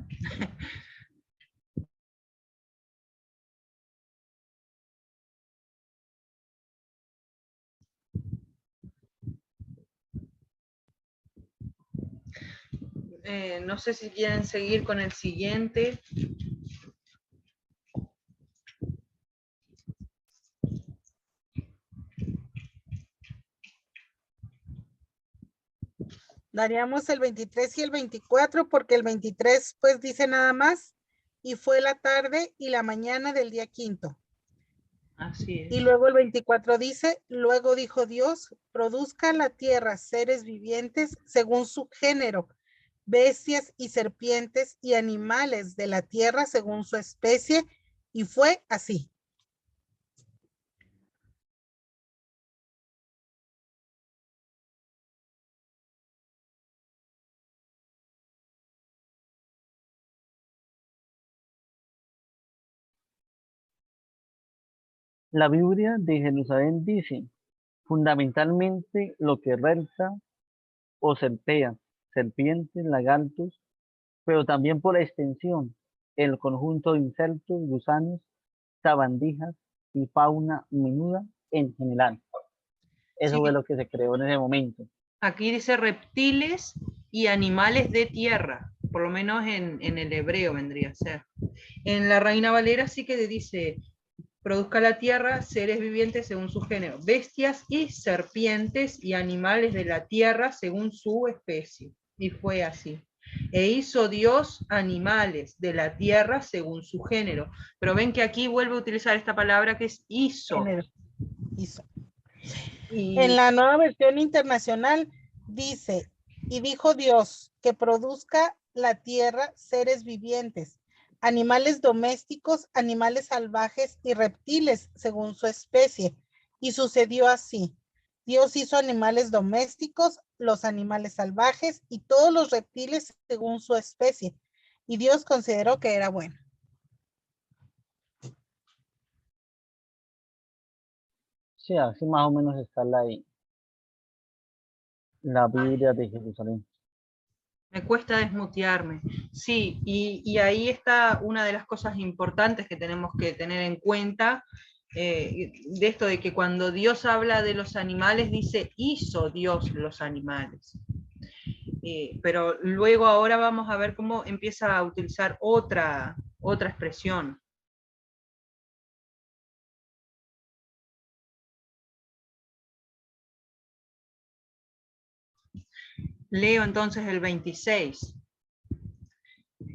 Speaker 2: No sé si quieren seguir con el siguiente.
Speaker 3: Daríamos el 23 y el 24 porque el 23 pues dice nada más y fue la tarde y la mañana del día quinto.
Speaker 2: Así es.
Speaker 3: Y luego el 24 dice, luego dijo Dios, produzca la tierra seres vivientes según su género, bestias y serpientes y animales de la tierra según su especie, y fue así.
Speaker 1: La Biblia de Jerusalén dice, fundamentalmente lo que repta o serpea, serpientes, lagartos, pero también por extensión, el conjunto de insectos, gusanos, sabandijas y fauna menuda en general. Eso
Speaker 2: Sí,
Speaker 1: fue lo que se creó en ese momento.
Speaker 2: aquí dice reptiles y animales de tierra, por lo menos en el hebreo vendría a ser. En la Reina Valera sí que dice, produzca la tierra seres vivientes según su género, bestias y serpientes y animales de la tierra según su especie. Y fue así. E hizo Dios animales de la tierra según su género. Pero ven que aquí vuelve a utilizar esta palabra que es hizo.
Speaker 3: Género. Hizo. En
Speaker 2: Y
Speaker 3: la nueva versión internacional dice, y dijo Dios que produzca la tierra seres vivientes, animales domésticos, animales salvajes y reptiles según su especie. Y sucedió así. Dios hizo animales domésticos, los animales salvajes y todos los reptiles según su especie. Y Dios consideró que era bueno.
Speaker 1: Sí, así más o menos está la Biblia de Jerusalén.
Speaker 2: me cuesta desmutearme. Sí, y ahí está una de las cosas importantes que tenemos que tener en cuenta, de esto de que cuando Dios habla de los animales, dice, hizo Dios los animales. Pero luego ahora vamos a ver cómo empieza a utilizar otra expresión. Leo entonces el 26.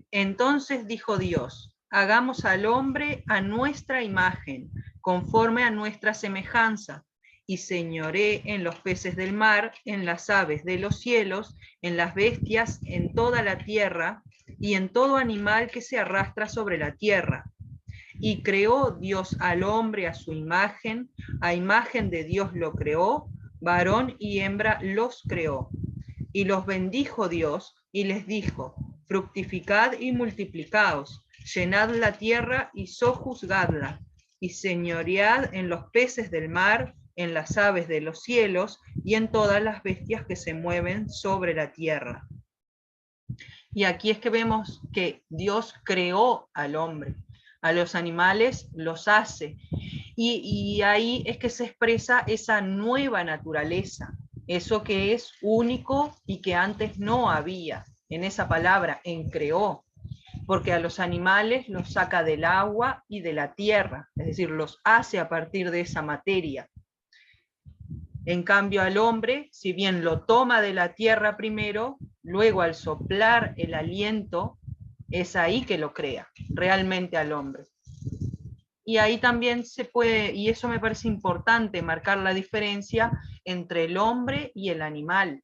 Speaker 2: Entonces dijo Dios, hagamos al hombre a nuestra imagen, conforme a nuestra semejanza, y señoré en los peces del mar, en las aves de los cielos, en las bestias, en toda la tierra, y en todo animal que se arrastra sobre la tierra. Y creó Dios al hombre a su imagen, a imagen de Dios lo creó, varón y hembra los creó. Y los bendijo Dios y les dijo, fructificad y multiplicaos, llenad la tierra y sojuzgadla, y señoread en los peces del mar, en las aves de los cielos y en todas las bestias que se mueven sobre la tierra. Y aquí es que vemos que Dios creó al hombre, a los animales los hace. Y ahí es que se expresa esa nueva naturaleza, eso que es único y que antes no había, en esa palabra, en creó, porque a los animales los saca del agua y de la tierra, es decir, los hace a partir de esa materia. En cambio al hombre, si bien lo toma de la tierra primero, luego al soplar el aliento, es ahí que lo crea, realmente al hombre. Y ahí también se puede, y eso me parece importante, marcar la diferencia entre el hombre y el animal,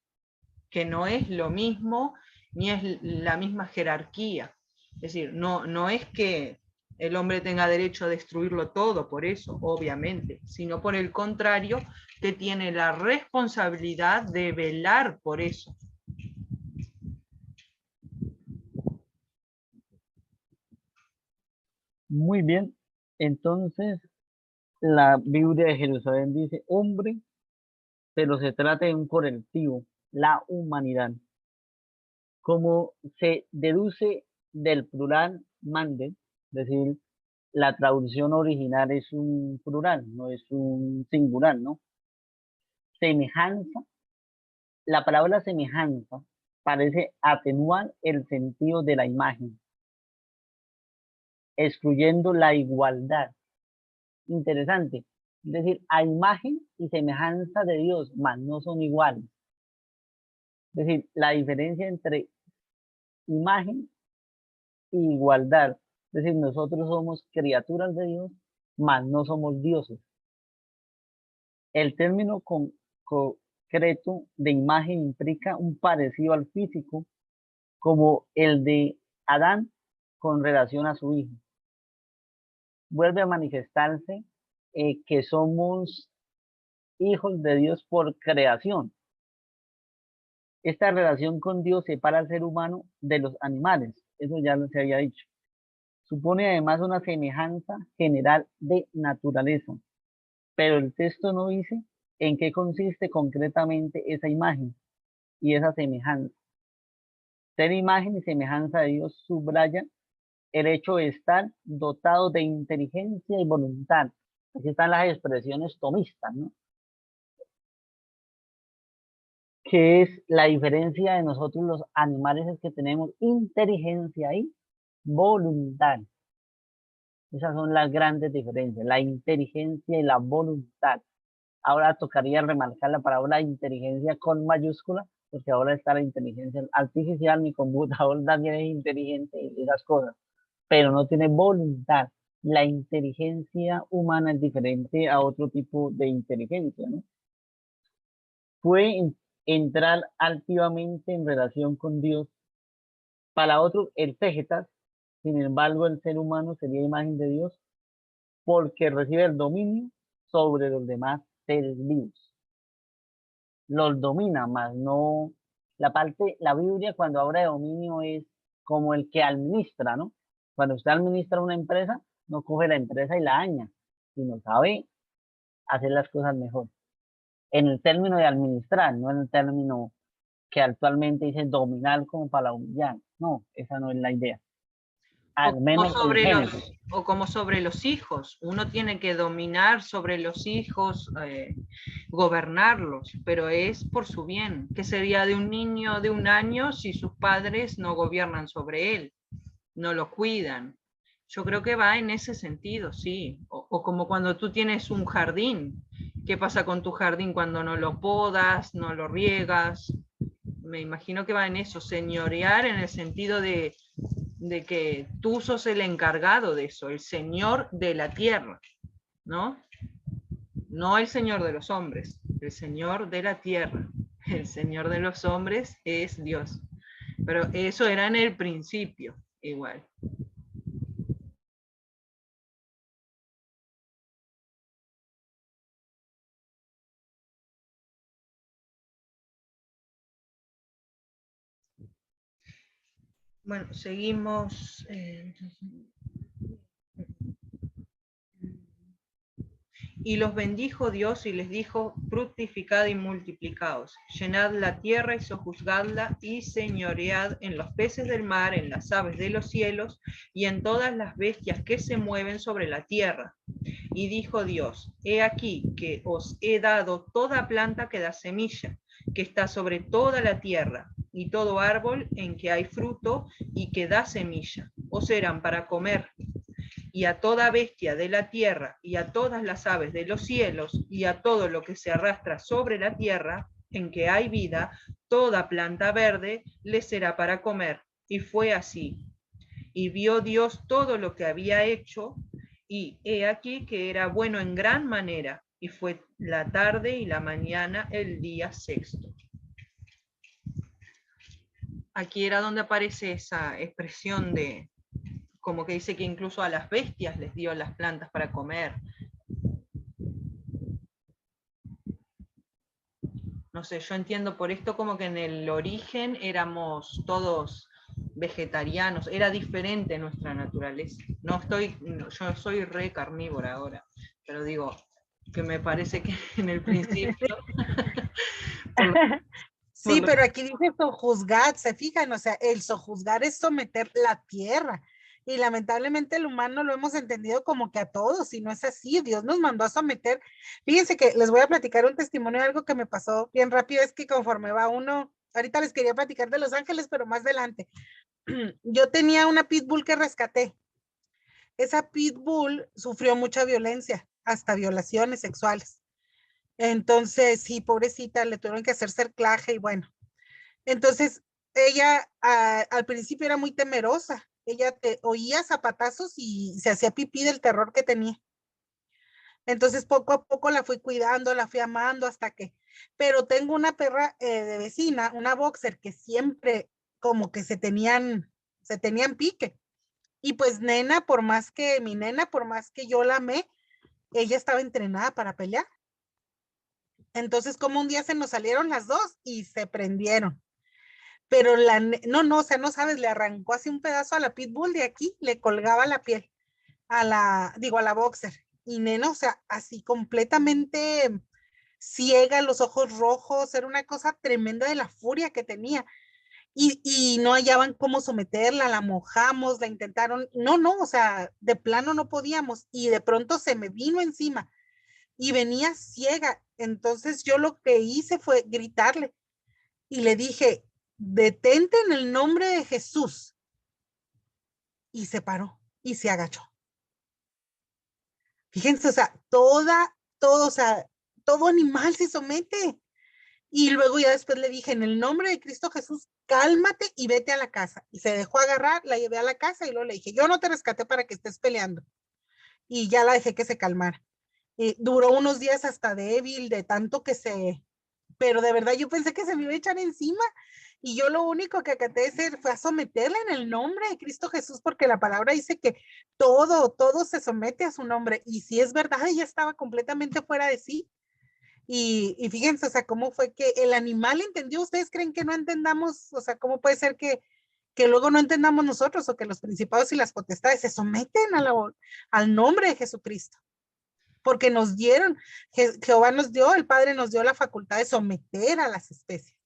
Speaker 2: que no es lo mismo, ni es la misma jerarquía. Es decir, no es que el hombre tenga derecho a destruirlo todo por eso, obviamente, sino por el contrario, que tiene la responsabilidad de velar por eso.
Speaker 1: Muy bien. Entonces, la Biblia de Jerusalén dice hombre, pero se trata de un colectivo, la humanidad. Como se deduce del plural mande, es decir, la traducción original es un plural, no es un singular, ¿no? Semejanza, la palabra semejanza parece atenuar el sentido de la imagen, excluyendo la igualdad. Interesante. Es decir, a imagen y semejanza de Dios, mas no son iguales. Es decir, la diferencia entre imagen e igualdad. Es decir, nosotros somos criaturas de Dios, mas no somos dioses. El término concreto de imagen implica un parecido al físico, como el de Adán con relación a su hijo. Vuelve a manifestarse que somos hijos de Dios por creación. Esta relación con Dios separa al ser humano de los animales, eso ya se había dicho. Supone además una semejanza general de naturaleza, pero el texto no dice en qué consiste concretamente esa imagen y esa semejanza. Ser imagen y semejanza de Dios subraya el hecho de estar dotado de inteligencia y voluntad. Aquí están las expresiones tomistas, ¿no? Que es la diferencia de nosotros los animales, es que tenemos inteligencia y voluntad. Esas son las grandes diferencias, la inteligencia y la voluntad. Ahora tocaría remarcar la palabra inteligencia con mayúscula, porque ahora está la inteligencia artificial, mi computador también es inteligente y esas cosas, pero no tiene voluntad. La inteligencia humana es diferente a otro tipo de inteligencia, ¿no? Puede entrar activamente en relación con Dios. Para otros, el Tejetas, sin embargo, el ser humano sería imagen de Dios porque recibe el dominio sobre los demás seres vivos. Los domina, más no. La Biblia cuando habla de dominio es como el que administra, ¿no? Cuando usted administra una empresa, no coge la empresa y la daña, sino sabe hacer las cosas mejor. En el término de administrar, no en el término que actualmente dice dominar como para humillar. No, esa no es la idea.
Speaker 2: O
Speaker 1: Al
Speaker 2: como
Speaker 1: menos el
Speaker 2: sobre
Speaker 1: género.
Speaker 2: o como sobre los hijos. Uno tiene que dominar sobre los hijos, gobernarlos, pero es por su bien. ¿Qué sería de un niño de 1 año si sus padres no gobiernan sobre él, no lo cuidan? Yo creo que va en ese sentido, sí. O como cuando tú tienes un jardín. ¿Qué pasa con tu jardín cuando no lo podas, no lo riegas? Me imagino que va en eso, señorear en el sentido de que tú sos el encargado de eso, el señor de la tierra, ¿no? No el señor de los hombres, el señor de la tierra. El señor de los hombres es Dios. Pero eso era en el principio, igual. Bueno, seguimos. Y los bendijo Dios y les dijo, fructificad y multiplicaos, llenad la tierra y sojuzgadla y señoread en los peces del mar, en las aves de los cielos y en todas las bestias que se mueven sobre la tierra. Y dijo Dios, he aquí que os he dado toda planta que da semilla, que está sobre toda la tierra, y todo árbol en que hay fruto y que da semilla, os serán para comer. Y a toda bestia de la tierra, y a todas las aves de los cielos, y a todo lo que se arrastra sobre la tierra, en que hay vida, toda planta verde les será para comer. Y fue así. Y vio Dios todo lo que había hecho, y he aquí que era bueno en gran manera. Y fue la tarde y la mañana el día sexto. Aquí era donde aparece esa expresión de, como que dice que incluso a las bestias les dio las plantas para comer. No sé, yo entiendo por esto como que en el origen éramos todos vegetarianos, era diferente nuestra naturaleza. Yo soy re carnívora ahora, pero digo que me parece que en el principio...
Speaker 3: Sí, pero aquí dice sojuzgar, se fijan, o sea, el sojuzgar es someter la tierra. Y lamentablemente el humano lo hemos entendido como que a todos, y no es así. Dios nos mandó a someter. Fíjense que les voy a platicar un testimonio de algo que me pasó bien rápido, es que conforme va uno, ahorita les quería platicar de Los Ángeles, pero más adelante. Yo tenía una pitbull que rescaté. Esa pitbull sufrió mucha violencia, hasta violaciones sexuales. Entonces, sí, pobrecita, le tuvieron que hacer cerclaje y bueno. Entonces, ella al principio era muy temerosa. Ella oía zapatazos y se hacía pipí del terror que tenía. Entonces, poco a poco la fui cuidando, la fui amando hasta que... Pero tengo una perra de vecina, una boxer, que siempre como que se tenían pique. Y pues mi nena, por más que yo la amé, ella estaba entrenada para pelear. Entonces, como un día se nos salieron las dos y se prendieron. Pero o sea, no sabes, le arrancó así un pedazo a la pitbull de aquí, le colgaba la piel, a la boxer. y nena, o sea, así completamente ciega, los ojos rojos, era una cosa tremenda de la furia que tenía. Y no hallaban cómo someterla, la mojamos, la intentaron, no, o sea, de plano no podíamos, y de pronto se me vino encima y venía ciega. Entonces yo lo que hice fue gritarle y le dije, detente en el nombre de Jesús. Y se paró y se agachó. Fíjense, o sea, o sea, todo animal se somete. Y luego ya después le dije, en el nombre de Cristo Jesús, cálmate y vete a la casa. Y se dejó agarrar, la llevé a la casa y luego le dije, yo no te rescaté para que estés peleando. Y ya la dejé que se calmara. Duró unos días hasta débil, de tanto que pero de verdad yo pensé que se me iba a echar encima. Y yo lo único que acaté de hacer fue a someterla en el nombre de Cristo Jesús, porque la palabra dice que todo se somete a su nombre. Y si es verdad, ella estaba completamente fuera de sí. Y fíjense, o sea, cómo fue que el animal entendió. ¿Ustedes creen que no entendamos? O sea, ¿cómo puede ser que luego no entendamos nosotros o que los principados y las potestades se someten al nombre de Jesucristo? Porque nos dieron, Jehová nos dio, el Padre nos dio la facultad de someter a las especies.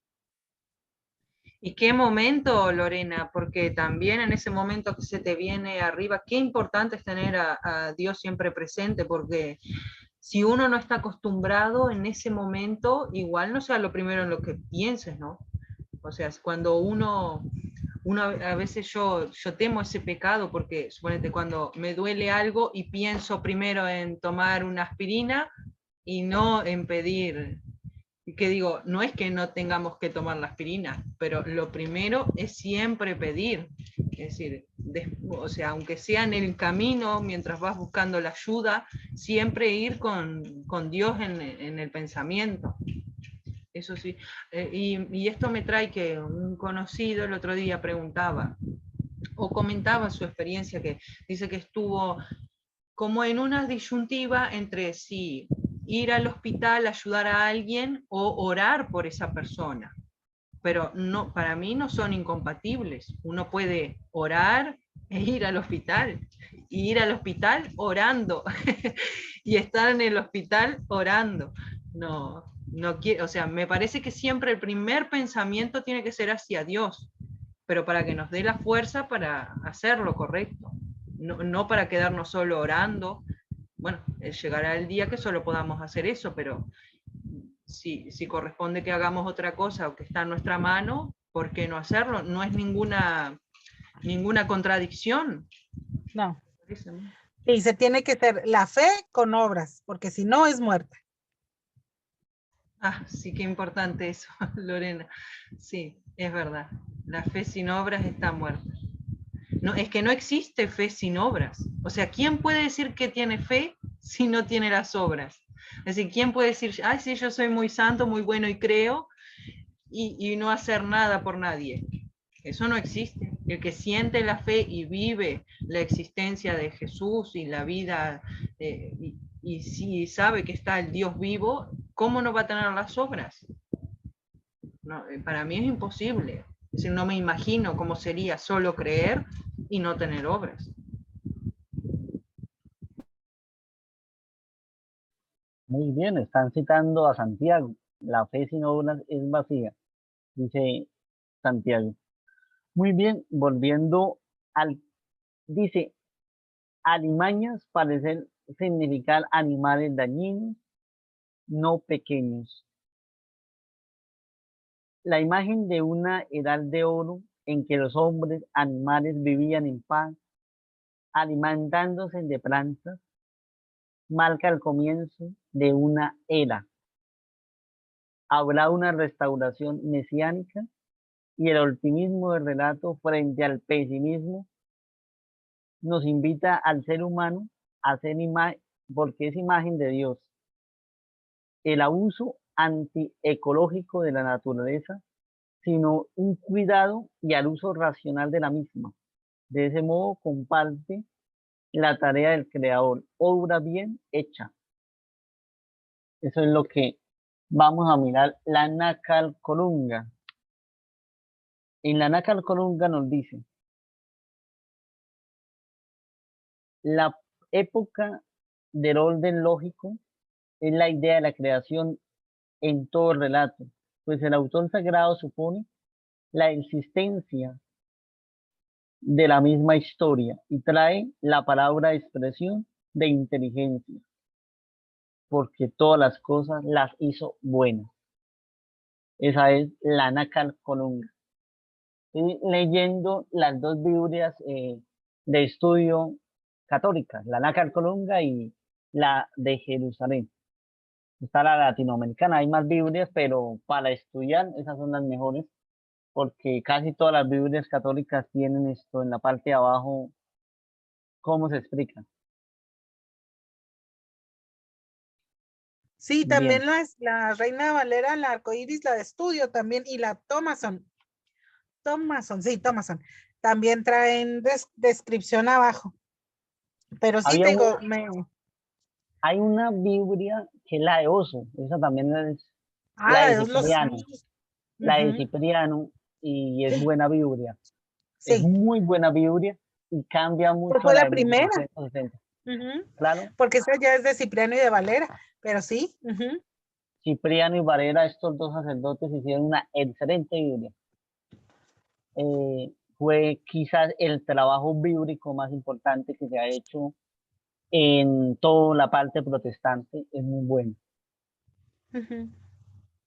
Speaker 2: ¿Y qué momento, Lorena? Porque también en ese momento que se te viene arriba, qué importante es tener a Dios siempre presente, porque si uno no está acostumbrado en ese momento, igual no sea lo primero en lo que pienses, ¿no? O sea, cuando uno a veces yo temo ese pecado porque, suponete, cuando me duele algo y pienso primero en tomar una aspirina y no en pedir, que digo, no es que no tengamos que tomar la aspirina, pero lo primero es siempre pedir. Es decir, o sea, aunque sea en el camino, mientras vas buscando la ayuda, siempre ir con Dios en el pensamiento. Eso sí. Y esto me trae que un conocido el otro día preguntaba o comentaba su experiencia, que dice que estuvo como en una disyuntiva entre si ir al hospital, ayudar a alguien o orar por esa persona. Pero no, para mí no son incompatibles. Uno puede orar e ir al hospital, y ir al hospital orando, y estar en el hospital orando. No quiero, o sea, me parece que siempre el primer pensamiento tiene que ser hacia Dios, pero para que nos dé la fuerza para hacer lo correcto, no para quedarnos solo orando. Bueno, llegará el día que solo podamos hacer eso, pero si corresponde que hagamos otra cosa o que está en nuestra mano, ¿por qué no hacerlo? No es ninguna contradicción.
Speaker 3: No. Y se tiene que hacer la fe con obras, porque si no es muerta.
Speaker 2: Ah, sí, qué importante eso, Lorena. Sí, es verdad. La fe sin obras está muerta. No, es que no existe fe sin obras. O sea, ¿quién puede decir que tiene fe si no tiene las obras? Es decir, ¿quién puede decir, ay, sí, yo soy muy santo, muy bueno y creo, y no hacer nada por nadie? Eso no existe. El que siente la fe y vive la existencia de Jesús y la vida, y si sabe que está el Dios vivo, ¿cómo no va a tener las obras? No, para mí es imposible. Es decir, no me imagino cómo sería solo creer y no tener obras.
Speaker 1: Muy bien, están citando a Santiago. La fe sin obras es vacía, dice Santiago. Muy bien, volviendo al, dice, alimañas parecen significar animales dañinos, no pequeños. La imagen de una edad de oro en que los hombres animales vivían en paz, alimentándose de plantas, marca el comienzo de una era. Habrá una restauración mesiánica y el optimismo del relato frente al pesimismo nos invita al ser humano a ser imagen, porque es imagen de Dios. El abuso antiecológico de la naturaleza, sino un cuidado y al uso racional de la misma. De ese modo comparte la tarea del creador, obra bien hecha. Eso es lo que vamos a mirar la Nácar Colunga. En la Nácar Colunga nos dice, la época del orden lógico es la idea de la creación en todo el relato, pues el autor sagrado supone la existencia de la misma historia y trae la palabra de expresión de inteligencia, porque todas las cosas las hizo buenas. Esa es la Nácar Colunga. Estoy leyendo las dos Biblias de estudio católicas, la Nácar Colunga y la de Jerusalén. Está la latinoamericana, hay más Biblias, pero para estudiar esas son las mejores, porque casi todas las Biblias católicas tienen esto en la parte de abajo, cómo se explica.
Speaker 3: Sí,
Speaker 1: Bien,
Speaker 3: también la Reina Valera, la arcoíris, la de estudio también, y la Thomason. Sí, Thomason. También traen descripción abajo. Pero sí
Speaker 1: había
Speaker 3: te
Speaker 1: un-
Speaker 3: digo,
Speaker 1: hay una Biblia que es la de Oso, esa también es la
Speaker 3: la
Speaker 1: de
Speaker 3: de los
Speaker 1: Cipriano,
Speaker 3: niños.
Speaker 1: la de
Speaker 3: Ujú,
Speaker 1: Cipriano, y es
Speaker 3: sí,
Speaker 1: buena Biblia, es
Speaker 3: sí,
Speaker 1: muy buena Biblia y cambia
Speaker 3: pero
Speaker 1: mucho a
Speaker 3: fue
Speaker 1: la
Speaker 3: la
Speaker 1: de
Speaker 3: primera.
Speaker 1: 1960.
Speaker 3: Ujú,
Speaker 1: Claro,
Speaker 3: porque esa ya es de Cipriano y de Valera, pero sí. Ujú,
Speaker 1: Cipriano y Varela, estos dos sacerdotes hicieron una excelente Biblia. Fue quizás el trabajo bíblico más importante que se ha hecho en toda la parte protestante, es muy bueno.
Speaker 3: ujú,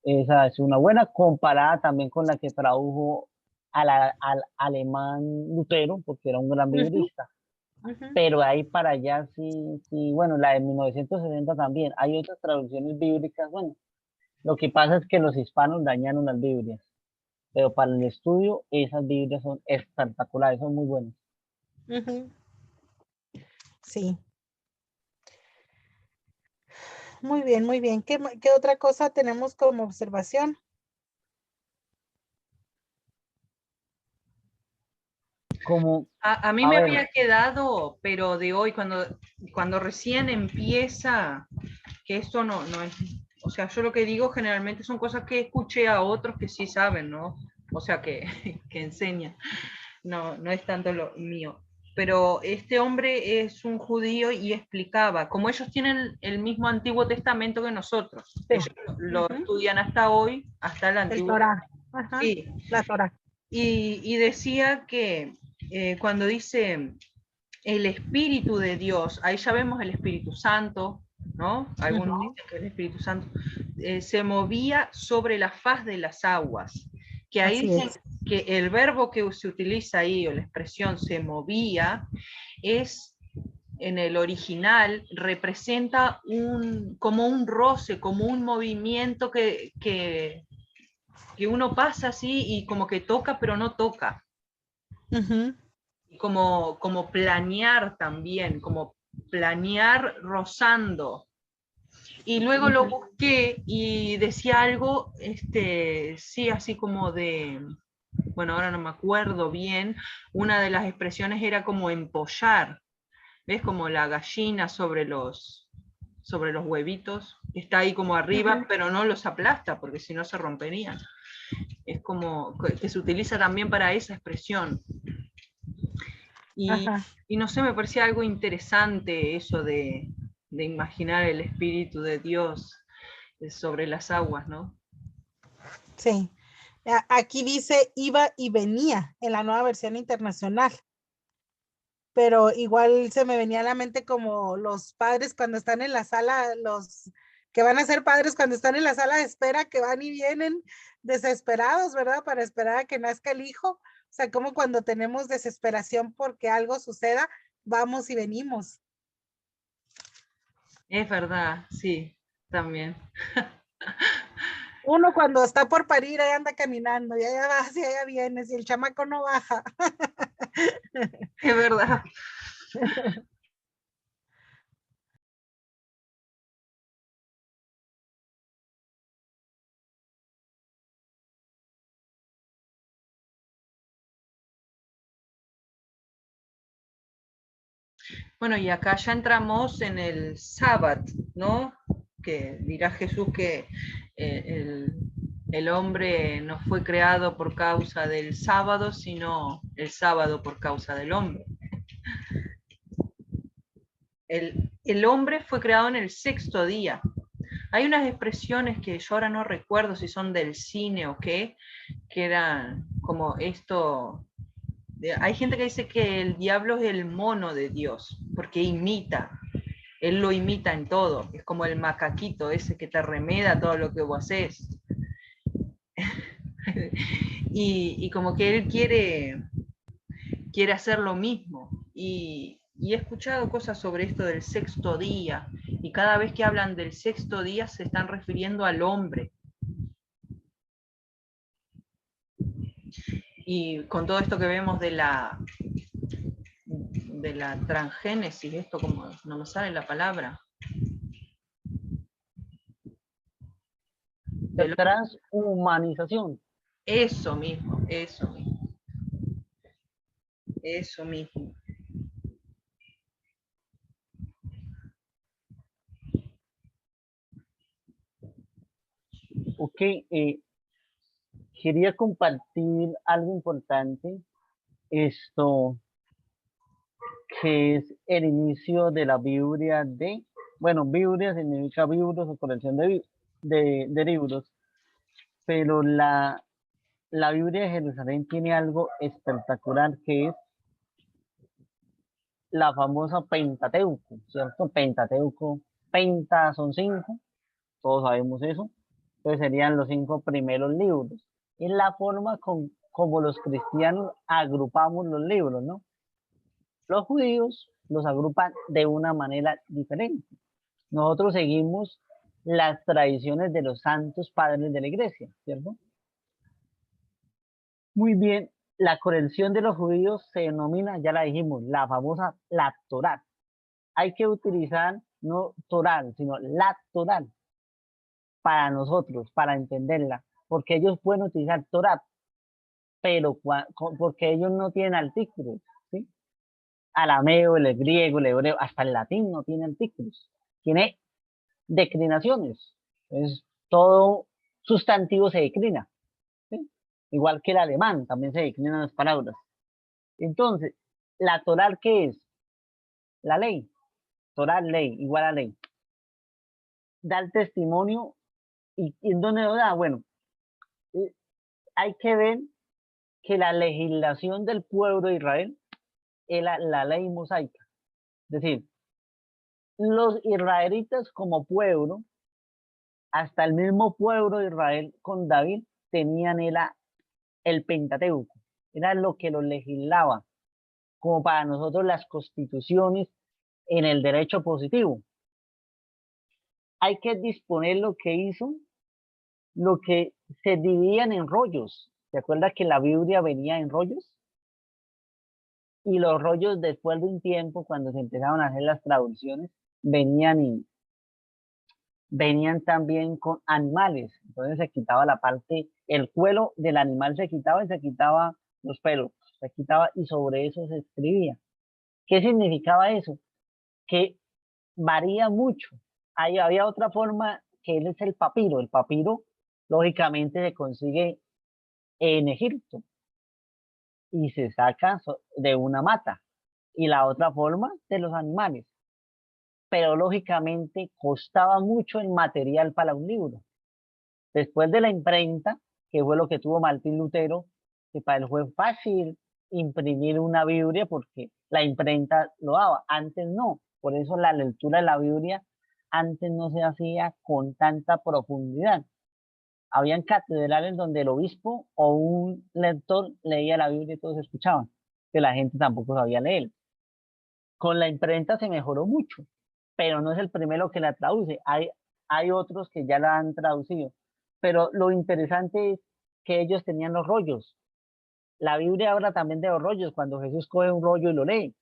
Speaker 1: Esa es una buena comparada también con la que tradujo al alemán Lutero, porque era un gran
Speaker 3: ujú,
Speaker 1: biblista.
Speaker 3: ujú.
Speaker 1: Pero ahí para allá sí, sí, bueno, la de 1960 también. Hay otras traducciones bíblicas, bueno, lo que pasa es que los hispanos dañaron las Biblias, pero para el estudio esas Biblias son espectaculares, son muy buenas.
Speaker 3: Ujú, sí, muy bien, muy bien. ¿Qué otra cosa tenemos como observación?
Speaker 1: Como,
Speaker 2: A mí
Speaker 1: a
Speaker 2: me
Speaker 1: ver,
Speaker 2: había quedado, pero de hoy, cuando recién empieza, que esto no es, o sea, yo lo que digo generalmente son cosas que escuché a otros que sí saben, ¿no? O sea, que, que enseñan, no es tanto lo mío. Pero este hombre es un judío y explicaba, como ellos tienen el mismo Antiguo Testamento que nosotros,
Speaker 3: Sí.
Speaker 2: ellos lo
Speaker 3: Ujú,
Speaker 2: estudian hasta hoy, hasta el
Speaker 3: el
Speaker 2: Antiguo
Speaker 3: Torah.
Speaker 2: Testamento.
Speaker 3: Ajá,
Speaker 2: Sí,
Speaker 3: la Torah.
Speaker 2: y decía que cuando dice el Espíritu de Dios, ahí ya vemos el Espíritu Santo, ¿no? Algunos
Speaker 3: Ujú,
Speaker 2: dicen que el Espíritu Santo se movía sobre la faz de las aguas, que ahí
Speaker 3: así
Speaker 2: dicen
Speaker 3: es.
Speaker 2: que el verbo que se utiliza ahí, o la expresión se movía, es en el original, representa como un roce, como un movimiento que uno pasa así y como que toca pero no toca.
Speaker 3: Ujú,
Speaker 2: Como planear también, como planear rozando. Y luego lo
Speaker 3: ujú,
Speaker 2: busqué y decía algo, sí, así como bueno, ahora no me acuerdo bien, una de las expresiones era como empollar, ¿ves? Como la gallina sobre los huevitos, está ahí como arriba,
Speaker 3: ujú.
Speaker 2: pero no los aplasta, porque si no se romperían. Es como que se utiliza también para esa expresión. Y,
Speaker 3: Ajá,
Speaker 2: y no sé, me parecía algo interesante eso de imaginar el Espíritu de Dios sobre las aguas, ¿no?
Speaker 3: sí. Aquí dice iba y venía en la nueva versión internacional, pero igual se me venía a la mente como los padres cuando están en la sala, los que van a ser padres cuando están en la sala de espera, que van y vienen desesperados, ¿verdad? Para esperar a que nazca el hijo. O sea, como cuando tenemos desesperación porque algo suceda, vamos y venimos.
Speaker 2: Es verdad, sí, también.
Speaker 3: Uno cuando está por parir, ahí anda caminando, y allá vas y allá vienes, y el chamaco no baja.
Speaker 2: Es verdad. Bueno, y acá ya entramos en el sábado, ¿no? Que dirá Jesús que el hombre no fue creado por causa del sábado, sino el sábado por causa del hombre. el hombre fue creado en el sexto día. Hay unas expresiones que yo ahora no recuerdo si son del cine o qué, que eran como esto. Hay gente que dice que el diablo es el mono de Dios, porque imita. Él lo imita en todo. Es como el macaquito ese que te remeda todo lo que vos haces. y como que él quiere hacer lo mismo. Y he escuchado cosas sobre esto del sexto día, y cada vez que hablan del sexto día se están refiriendo al hombre. Y con todo esto que vemos de la transgénesis, esto como no me sale la palabra.
Speaker 1: De transhumanización.
Speaker 2: Eso mismo, eso mismo. Eso mismo.
Speaker 1: Ok, quería compartir algo importante, esto que es el inicio de la Biblia bueno, Biblia significa libros o colección de libros, pero la Biblia de Jerusalén tiene algo espectacular que es la famosa Pentateuco, ¿cierto? Pentateuco, penta son 5, todos sabemos eso, entonces serían los 5 primeros libros. Es la forma como los cristianos agrupamos los libros, ¿no? Los judíos los agrupan de una manera diferente. Nosotros seguimos las tradiciones de los santos padres de la iglesia, ¿cierto? Muy bien, la colección de los judíos se denomina, ya la dijimos, la famosa la Torá. Hay que utilizar no Torá, sino la Torá para nosotros, para entenderla, porque ellos pueden utilizar Torá, pero porque ellos no tienen artículos, ¿sí? Arameo, el griego, el hebreo, hasta el latín no tiene artículos, tiene declinaciones, es todo sustantivo se declina, ¿sí? Igual que el alemán, también se declinan las palabras. Entonces, la Torá, ¿qué es? La ley, Torá, ley, igual a ley. Da el testimonio, ¿y en dónde lo da? Bueno, hay que ver que la legislación del pueblo de Israel es la ley mosaica. Es decir, los israelitas como pueblo, hasta el mismo pueblo de Israel con David, tenían el Pentateuco. Era lo que los legislaba, como para nosotros las constituciones en el derecho positivo. Hay que disponer lo que hizo, lo que se dividían en rollos. ¿Se acuerda que la Biblia venía en rollos? Y los rollos después de un tiempo, cuando se empezaron a hacer las traducciones, venían también con animales. Entonces se quitaba la parte, el cuero del animal se quitaba y se quitaba los pelos, se quitaba y sobre eso se escribía. ¿Qué significaba eso? Que varía mucho. Ahí había otra forma que es el papiro. El papiro, lógicamente, se consigue en Egipto y se saca de una mata. Y la otra forma de los animales. Pero lógicamente costaba mucho el material para un libro. Después de la imprenta, que fue lo que tuvo Martín Lutero, que para él fue fácil imprimir una Biblia porque la imprenta lo daba. Antes no. Por eso la lectura de la Biblia antes no se hacía con tanta profundidad. Habían catedrales donde el obispo o un lector leía la Biblia y todos escuchaban, que la gente tampoco sabía leer. Con la imprenta se mejoró mucho, pero no es el primero que la traduce. Hay otros que ya la han traducido. Pero lo interesante es que ellos tenían los rollos. La Biblia habla también de los rollos, cuando Jesús coge un rollo y lo lee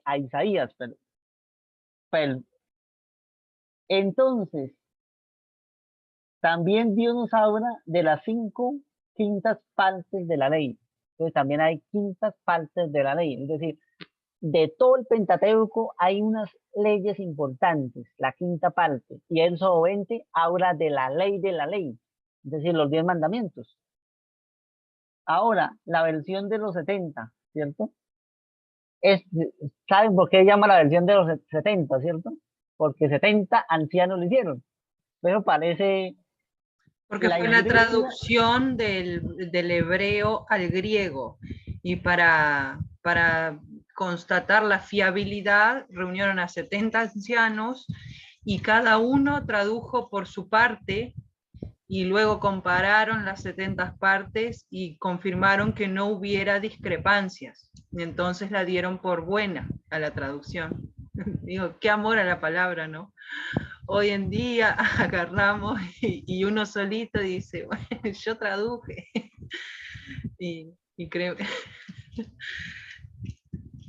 Speaker 1: a Isaías. Pero entonces, también Dios nos habla de las 5 quintas partes de la ley. Entonces también hay quintas partes de la ley. Es decir, de todo el Pentateuco hay unas leyes importantes, la quinta parte, y Éxodo 20 habla de la ley, es decir, los 10 mandamientos. Ahora, la versión de los 70, ¿cierto? es, ¿saben por qué llama la versión de los 70, cierto? Porque 70 ancianos lo hicieron. Pero parece
Speaker 2: Porque
Speaker 1: la
Speaker 2: fue una
Speaker 1: iglesia,
Speaker 2: traducción del hebreo al griego. Y para constatar la fiabilidad, reunieron a 70 ancianos y cada uno tradujo por su parte y luego compararon las 70 partes y confirmaron que no hubiera discrepancias. Y entonces la dieron por buena a la traducción. Digo, qué amor a la palabra, ¿no? Hoy en día agarramos y uno solito dice, bueno, yo traduje. Y creo que...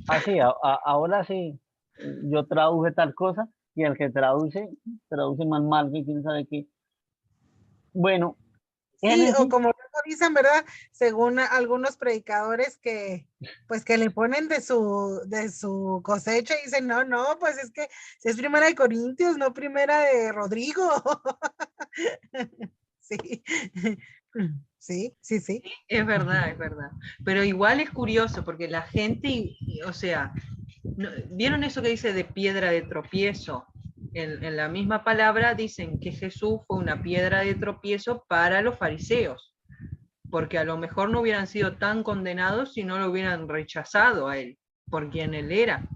Speaker 1: así, ahora sí, yo traduje tal cosa y el que traduce más mal que quién sabe qué. Bueno,
Speaker 3: Sí, o
Speaker 1: Génesis,
Speaker 3: como luego dicen, ¿verdad? Según algunos predicadores que pues que le ponen de su cosecha y dicen, no, no, pues es que si es primera de Corintios, no primera de Rodrigo. Sí. Sí, sí, sí.
Speaker 2: Es verdad, es verdad. Pero igual es curioso porque la gente, o sea, ¿vieron eso que dice de piedra de tropiezo? En la misma palabra dicen que Jesús fue una piedra de tropiezo para los fariseos, porque a lo mejor no hubieran sido tan condenados si no lo hubieran rechazado a él, por quien él era.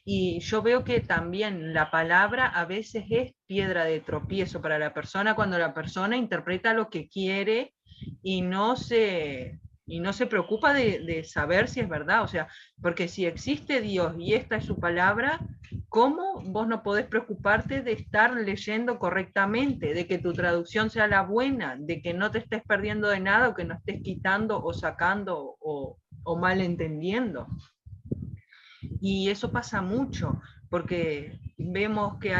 Speaker 2: Y yo veo que también la palabra a veces es piedra de tropiezo para la persona cuando la persona interpreta lo que quiere y no se preocupa de saber si es verdad. O sea, porque si existe Dios y esta es su palabra, ¿cómo vos no podés preocuparte de estar leyendo correctamente, de que tu traducción sea la buena, de que no te estés perdiendo de nada o que no estés quitando o sacando o malentendiendo? Y eso pasa mucho, porque vemos que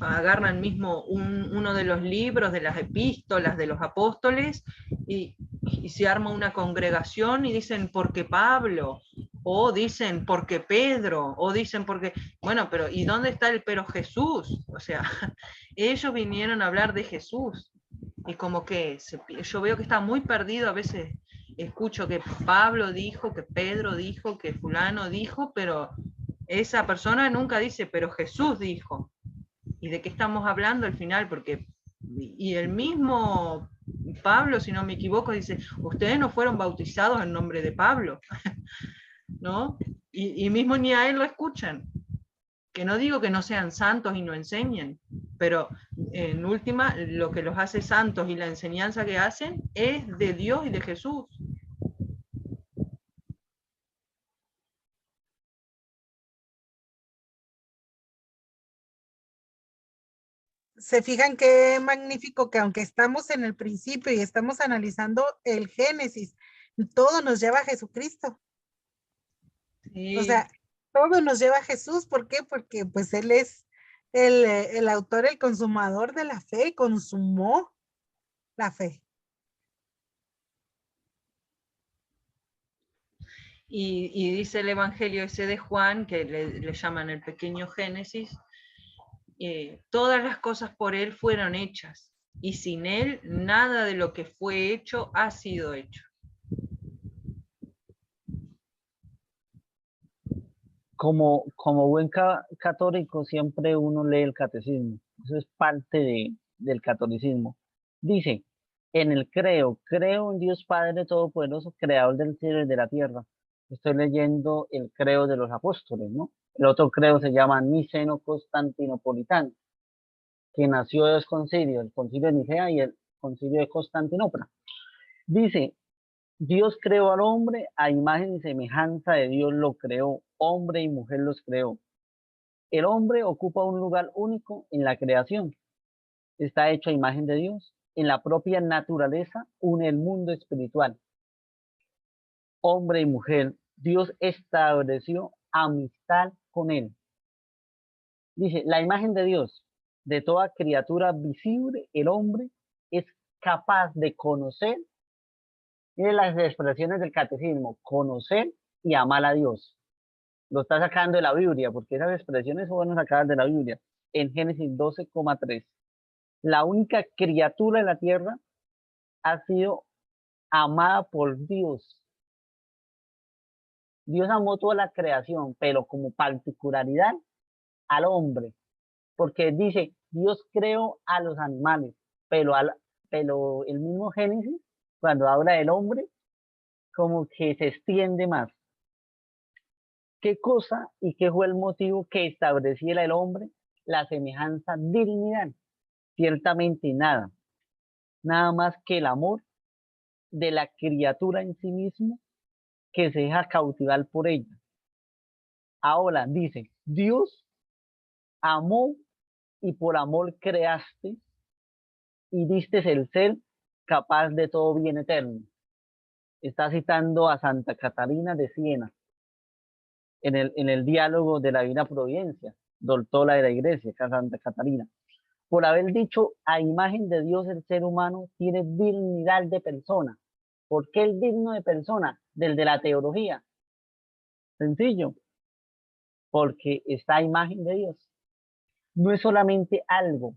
Speaker 2: agarran mismo uno de los libros, de las epístolas de los apóstoles, y se arma una congregación y dicen porque Pablo, o dicen porque Pedro, o dicen porque, bueno, pero ¿y dónde está el pero Jesús? O sea, ellos vinieron a hablar de Jesús, y como que yo veo que está muy perdido a veces. Escucho que Pablo dijo, que Pedro dijo, que fulano dijo, pero esa persona nunca dice, pero Jesús dijo. ¿Y de qué estamos hablando al final? Porque, y el mismo Pablo, si no me equivoco, dice, ustedes no fueron bautizados en nombre de Pablo, ¿no? Y mismo ni a él lo escuchan. Que no digo que no sean santos y no enseñen, pero en última, lo que los hace santos y la enseñanza que hacen es de Dios y de Jesús.
Speaker 3: Se fijan qué magnífico que aunque estamos en el principio y estamos analizando el Génesis, todo nos lleva a Jesucristo.
Speaker 2: Sí.
Speaker 3: O sea, todo nos lleva a Jesús. ¿Por qué? Porque pues Él es el autor, el consumador de la fe, consumó la fe.
Speaker 2: Y dice el Evangelio ese de Juan, que le llaman el pequeño Génesis, todas las cosas por él fueron hechas, y sin él nada de lo que fue hecho ha sido hecho.
Speaker 1: como buen católico, siempre uno lee el catecismo. Eso es parte del catolicismo. Dice, en el creo en Dios Padre Todopoderoso, creador del cielo y de la tierra. Estoy leyendo el creo de los apóstoles, ¿no? El otro creo se llama Niceno-Constantinopolitano, que nació de dos concilios, el concilio de Nicea y el concilio de Constantinopla. Dice, Dios creó al hombre a imagen y semejanza de Dios lo creó, hombre y mujer los creó. El hombre ocupa un lugar único en la creación. Está hecho a imagen de Dios. En la propia naturaleza une el mundo espiritual. Hombre y mujer, Dios estableció amistad con él. Dice, la imagen de Dios, de toda criatura visible, el hombre es capaz de conocer. Miren las expresiones del catecismo, conocer y amar a Dios. Lo está sacando de la Biblia, porque esas expresiones son sacadas de la Biblia, en Génesis 12,3. La única criatura en la tierra ha sido amada por Dios. Dios amó toda la creación, pero como particularidad al hombre, porque dice, Dios creó a los animales, pero, pero el mismo Génesis, cuando habla del hombre, como que se extiende más. ¿Qué cosa y qué fue el motivo que estableciera el hombre la semejanza dignidad? Ciertamente nada, nada más que el amor de la criatura en sí mismo que se deja cautivar por ella. Ahora dice, Dios amó y por amor creaste y diste el ser capaz de todo bien eterno. Está citando a Santa Catalina de Siena en el diálogo de la Divina Providencia, doctora de la Iglesia, que es Santa Catalina. Por haber dicho a imagen de Dios el ser humano tiene dignidad de persona. ¿Por qué el digno de persona? Del de la teología. Sencillo. Porque está a imagen de Dios. No es solamente algo,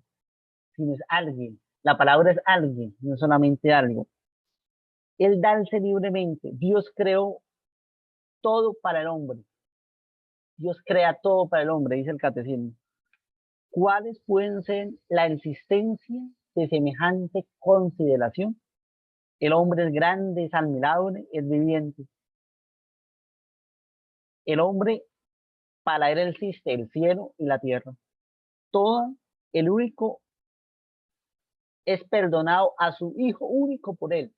Speaker 1: sino es alguien. La palabra es alguien, no es solamente algo. El darse libremente. Dios creó todo para el hombre. Dios crea todo para el hombre, dice el catecismo. ¿Cuáles pueden ser la existencia de semejante consideración? El hombre es grande, es admirable, es viviente. El hombre, para él existe el cielo y la tierra. Todo, el único es perdonado a su Hijo único por él.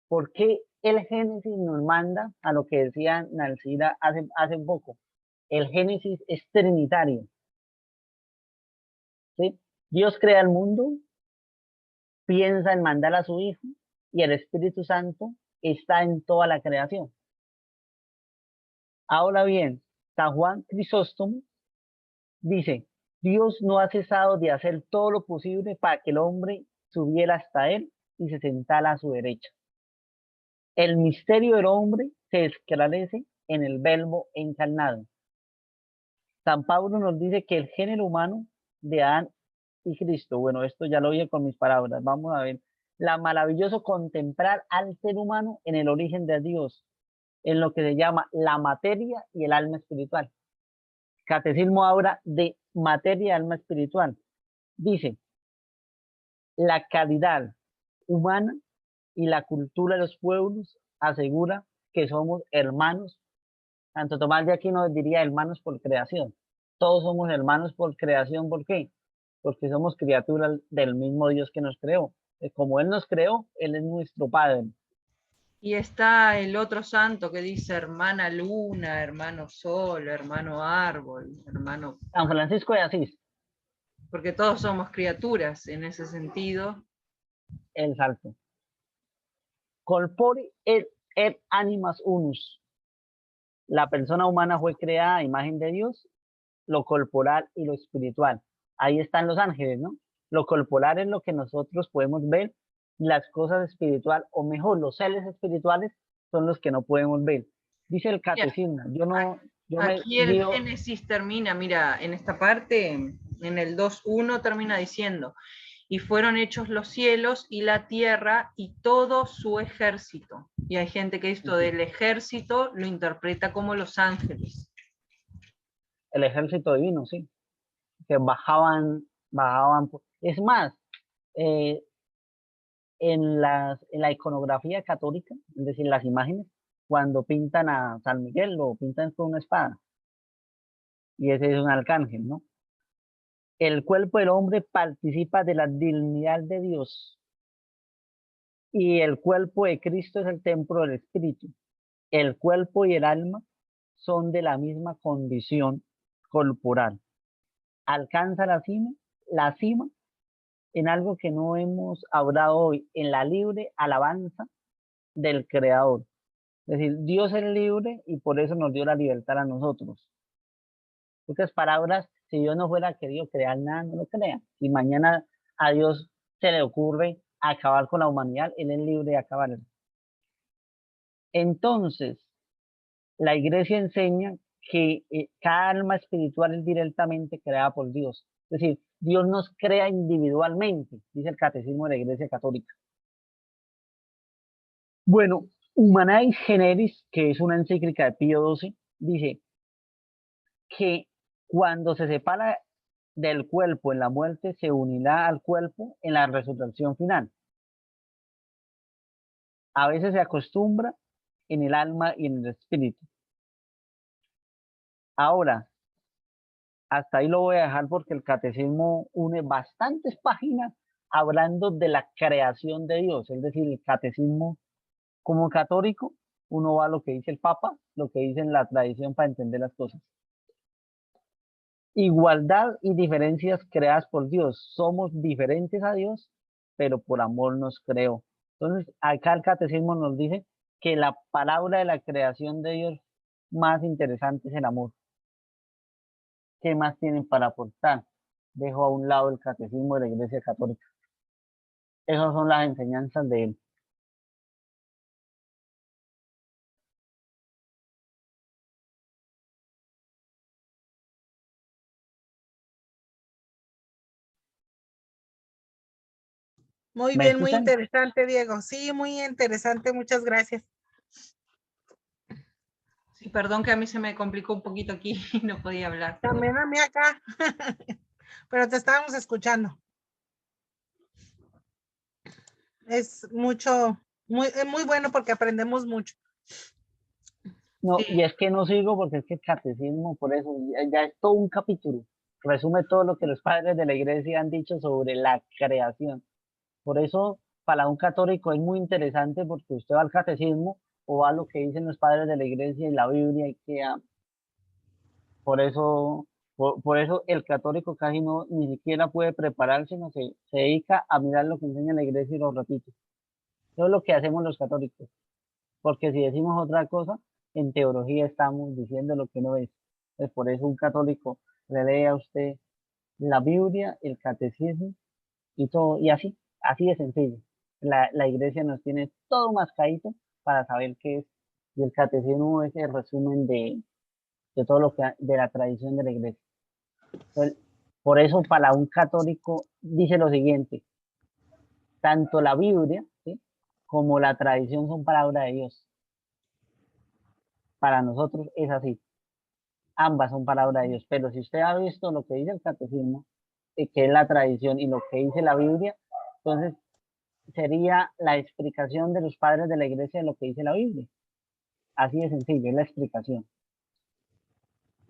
Speaker 1: ¿Por qué el Génesis nos manda a lo que decía Nalcira hace poco? El Génesis es trinitario. ¿Sí? Dios crea el mundo, piensa en mandar a su Hijo y el Espíritu Santo está en toda la creación. Ahora bien, San Juan Crisóstomo dice, Dios no ha cesado de hacer todo lo posible para que el hombre subiera hasta él y se sentara a su derecha. El misterio del hombre se esclarece en el Verbo encarnado. San Pablo nos dice que el género humano de Adán y Cristo, bueno, esto ya lo oye con mis palabras, vamos a ver, la maravilloso contemplar al ser humano en el origen de Dios, en lo que se llama la materia y el alma espiritual. Catecismo habla de materia y alma espiritual. Dice, la calidad humana y la cultura de los pueblos asegura que somos hermanos. Santo Tomás de Aquino diría hermanos por creación. Todos somos hermanos por creación. ¿Por qué? Porque somos criaturas del mismo Dios que nos creó. Como Él nos creó, Él es nuestro Padre.
Speaker 2: Y está el otro santo que dice hermana luna, hermano sol, hermano árbol, hermano...
Speaker 1: San Francisco de Asís.
Speaker 2: Porque todos somos criaturas en ese sentido.
Speaker 1: El salto. Corpore et animas unus. La persona humana fue creada a imagen de Dios, lo corporal y lo espiritual. Ahí están los ángeles, ¿no? Lo corporal es lo que nosotros podemos ver, las cosas espirituales, o mejor, los seres espirituales son los que no podemos ver. Dice el catecismo,
Speaker 2: Aquí el Génesis termina, mira, en esta parte, en el 2.1 termina diciendo, y fueron hechos los cielos y la tierra y todo su ejército. Y hay gente que esto del ejército lo interpreta como los ángeles.
Speaker 1: El ejército divino, sí. Que bajaban. Es más, en la iconografía católica, es decir, las imágenes, cuando pintan a San Miguel, lo pintan con una espada. Y ese es un arcángel, ¿no? El cuerpo del hombre participa de la dignidad de Dios. Y el cuerpo de Cristo es el templo del Espíritu. El cuerpo y el alma son de la misma condición corporal. Alcanza la cima en algo que no hemos hablado hoy, en la libre alabanza del Creador. Es decir, Dios es libre y por eso nos dio la libertad a nosotros. En otras palabras, si Dios no fuera querido crear nada, no lo crea. Si mañana a Dios se le ocurre acabar con la humanidad, Él es libre de acabar. Entonces, la iglesia enseña que cada alma espiritual es directamente creada por Dios. Es decir, Dios nos crea individualmente, dice el catecismo de la Iglesia Católica. Bueno, Humanae Generis, que es una encíclica de Pío XII, dice que cuando se separa del cuerpo en la muerte, se unirá al cuerpo en la resurrección final. A veces se acostumbra en el alma y en el espíritu. Ahora, hasta ahí lo voy a dejar porque el catecismo une bastantes páginas hablando de la creación de Dios. Es decir, el catecismo como católico, uno va a lo que dice el Papa, lo que dice en la tradición para entender las cosas. Igualdad y diferencias creadas por Dios. Somos diferentes a Dios, pero por amor nos creó. Entonces, acá el catecismo nos dice que la palabra de la creación de Dios más interesante es el amor. ¿Qué más tienen para aportar? Dejo a un lado el catecismo de la Iglesia Católica. Esas son las enseñanzas de él.
Speaker 3: Muy
Speaker 1: ¿Me
Speaker 3: bien, muy
Speaker 1: escuchan?
Speaker 3: interesante, Diego. Sí, muy interesante, muchas gracias.
Speaker 2: Sí, perdón que a mí se me complicó un poquito aquí y no podía hablar.
Speaker 3: También a mí acá, pero te estábamos escuchando. Es mucho, muy bueno porque aprendemos mucho.
Speaker 1: No,
Speaker 2: Sí,
Speaker 1: y es que no sigo porque es que el catecismo, por eso, ya es todo un capítulo. Resume todo lo que los padres de la iglesia han dicho sobre la creación. Por eso, para un católico es muy interesante porque usted va al catecismo o va a lo que dicen los padres de la iglesia y la Biblia y que por eso, por eso el católico casi no, ni siquiera puede prepararse, no se dedica a mirar lo que enseña la iglesia y lo repite. Eso es lo que hacemos los católicos. Porque si decimos otra cosa, en teología estamos diciendo lo que no es. Pues por eso un católico le lee a usted la Biblia, el catecismo y todo, y así de sencillo. La iglesia nos tiene todo mascadito para saber qué es, y el catecismo es el resumen de todo lo que, de la tradición de la iglesia. Entonces, por eso para un católico dice lo siguiente, tanto la Biblia, ¿sí?, como la tradición son palabra de Dios. Para nosotros es así. Ambas son palabra de Dios. Pero si usted ha visto lo que dice el catecismo, que es la tradición, y lo que dice la Biblia, entonces sería la explicación de los padres de la iglesia de lo que dice la Biblia. Así de sencillo, es la explicación.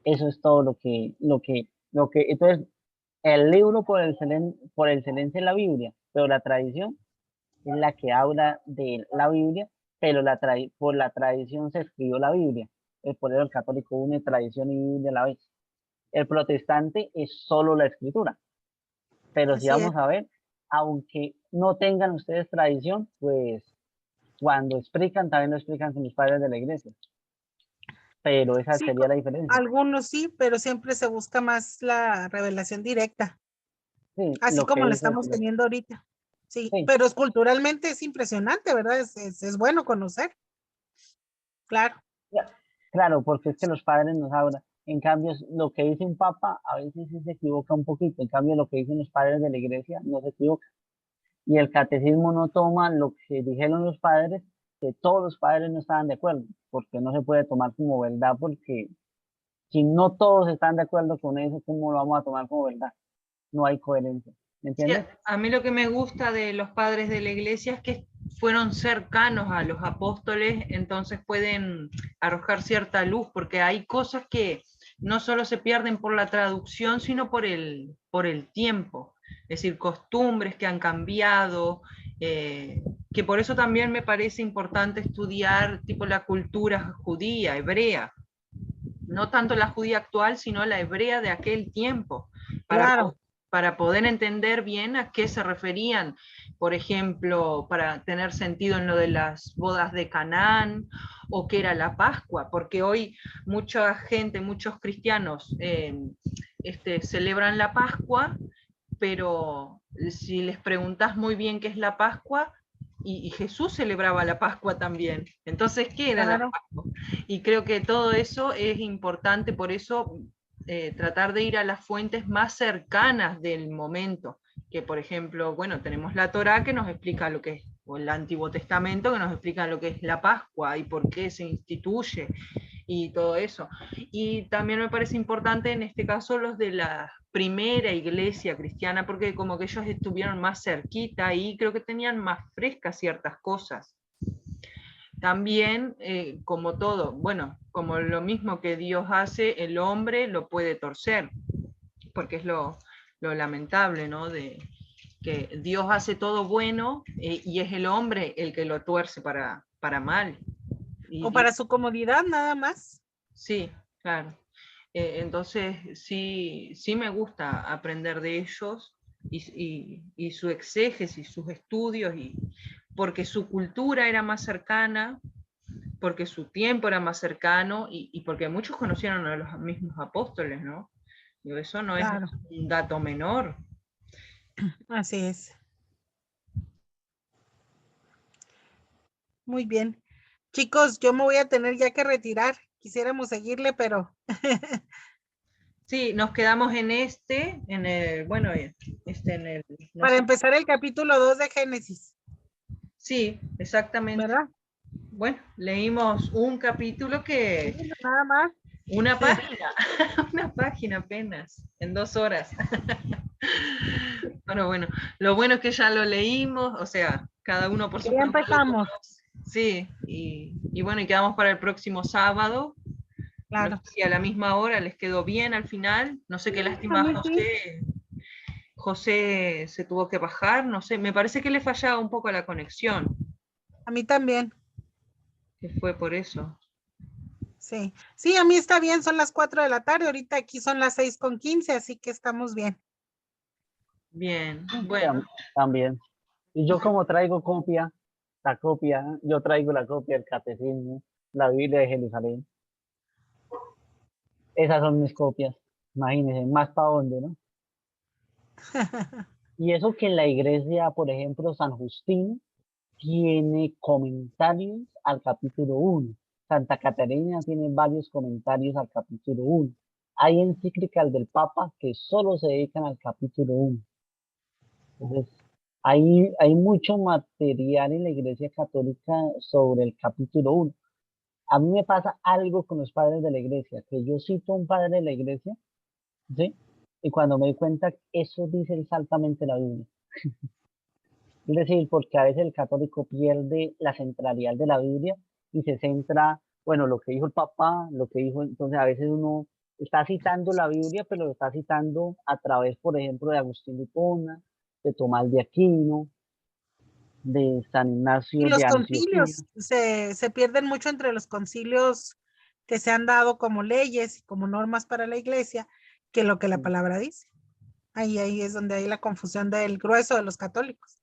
Speaker 1: Eso es todo entonces, el libro por excelencia es la Biblia, pero la tradición es la que habla de la Biblia, pero por la tradición se escribió la Biblia. Por eso el católico une tradición y Biblia a la vez. El protestante es solo la escritura. Pero si
Speaker 3: Así es.
Speaker 1: vamos a ver, aunque no tengan ustedes tradición, pues cuando explican, también lo explican con los padres de la iglesia. Pero esa
Speaker 3: Sí,
Speaker 1: sería la diferencia.
Speaker 3: algunos sí, pero siempre se busca más la revelación directa,
Speaker 1: Sí,
Speaker 3: así
Speaker 1: lo que
Speaker 3: como la
Speaker 1: dice,
Speaker 3: estamos teniendo ahorita. Sí,
Speaker 1: sí,
Speaker 3: pero culturalmente es impresionante, ¿verdad? Es bueno conocer, claro.
Speaker 1: claro, porque es que los padres nos hablan. En cambio, lo que dice un papa a veces sí se equivoca un poquito. En cambio, lo que dicen los padres de la iglesia no se equivoca. Y el catecismo no toma lo que dijeron los padres, que todos los padres no estaban de acuerdo, porque no se puede tomar como verdad, porque si no todos están de acuerdo con eso, ¿cómo lo vamos a tomar como verdad? No hay coherencia, ¿me
Speaker 2: sí,
Speaker 1: entiendes?
Speaker 2: a mí lo que me gusta de los padres de la iglesia es que fueron cercanos a los apóstoles, entonces pueden arrojar cierta luz, porque hay cosas que no solo se pierden por la traducción, sino por el tiempo. Es decir, costumbres que han cambiado, que por eso también me parece importante estudiar tipo la cultura judía, hebrea, no tanto la judía actual, sino la hebrea de aquel tiempo, para,
Speaker 3: Claro,
Speaker 2: para poder entender bien a qué se referían, por ejemplo, para tener sentido en lo de las bodas de Canaán, o qué era la Pascua, porque hoy mucha gente, muchos cristianos celebran la Pascua, pero si les preguntas muy bien qué es la Pascua, y Jesús celebraba la Pascua también. Entonces, ¿qué era la
Speaker 3: claro.
Speaker 2: Pascua? Y creo que todo eso es importante, por eso tratar de ir a las fuentes más cercanas del momento, que por ejemplo, bueno, tenemos la Torá que nos explica lo que es o el Antiguo Testamento, que nos explican lo que es la Pascua y por qué se instituye y todo eso. Y también me parece importante en este caso los de la primera iglesia cristiana, porque como que ellos estuvieron más cerquita y creo que tenían más frescas ciertas cosas. También, como todo, bueno, como lo mismo que Dios hace, el hombre lo puede torcer, porque es lo lamentable, ¿no? De que Dios hace todo bueno y es el hombre el que lo tuerce para mal. Y
Speaker 3: O
Speaker 2: Dios,
Speaker 3: para su comodidad nada más.
Speaker 2: sí, claro. Entonces, sí me gusta aprender de ellos y su exégesis, sus estudios, porque su cultura era más cercana, porque su tiempo era más cercano y porque muchos conocieron a los mismos apóstoles, ¿no? Y eso no
Speaker 3: Claro.
Speaker 2: es un dato menor.
Speaker 3: Así es. Muy bien. Chicos, yo me voy a tener ya que retirar. Quisiéramos seguirle, pero
Speaker 2: Sí, nos quedamos en el, bueno, en el, no
Speaker 3: para
Speaker 2: sé.
Speaker 3: empezar el capítulo 2 de Génesis,
Speaker 2: Sí, exactamente.
Speaker 3: ¿verdad?
Speaker 2: Bueno, leímos un capítulo que,
Speaker 3: Bueno, nada más.
Speaker 2: una página, una página apenas, en 2 horas. Bueno, lo bueno es que ya lo leímos, o sea, cada uno por su
Speaker 3: Ya
Speaker 2: cuenta lo
Speaker 3: empezamos.
Speaker 2: conoce. Sí, y bueno, y quedamos para el próximo sábado. No
Speaker 3: Claro.
Speaker 2: sé si a la misma hora les quedó bien al final. No sé qué
Speaker 3: A
Speaker 2: lástima
Speaker 3: mí sí.
Speaker 2: José se tuvo que bajar, no sé, me parece que le fallaba un poco la conexión,
Speaker 3: A mí también.
Speaker 2: que fue por eso.
Speaker 3: Sí. Sí, a mí está bien, son las 4 de la tarde. Ahorita aquí son las 6:15, así que estamos bien.
Speaker 2: Bien, bueno,
Speaker 1: También. Y yo como traigo copia, yo traigo la copia del Catecismo, la Biblia de Jerusalén. Esas son mis copias. Imagínense, más para dónde, ¿no? Y eso que en la iglesia, por ejemplo, San Justino, tiene comentarios al capítulo 1. Santa Catarina tiene varios comentarios al capítulo 1. Hay encíclicas del Papa que solo se dedican al capítulo 1. Entonces, hay mucho material en la Iglesia Católica sobre el capítulo 1. A mí me pasa algo con los padres de la Iglesia, que yo cito a un padre de la Iglesia, ¿sí? Y cuando me doy cuenta, eso dice exactamente la Biblia. Es decir, porque a veces el católico pierde la centralidad de la Biblia y se centra, bueno, lo que dijo el papá, lo que dijo, entonces a veces uno está citando la Biblia, pero lo está citando a través, por ejemplo, de Agustín de Hipona, de Tomás de Aquino, de San
Speaker 3: Y
Speaker 1: Ignacio
Speaker 3: los
Speaker 1: de Antioquía.
Speaker 3: concilios se pierden mucho entre los concilios que se han dado como leyes y como normas para la iglesia que lo que la
Speaker 1: Sí,
Speaker 3: palabra dice. Ahí es donde hay la confusión del grueso de los católicos.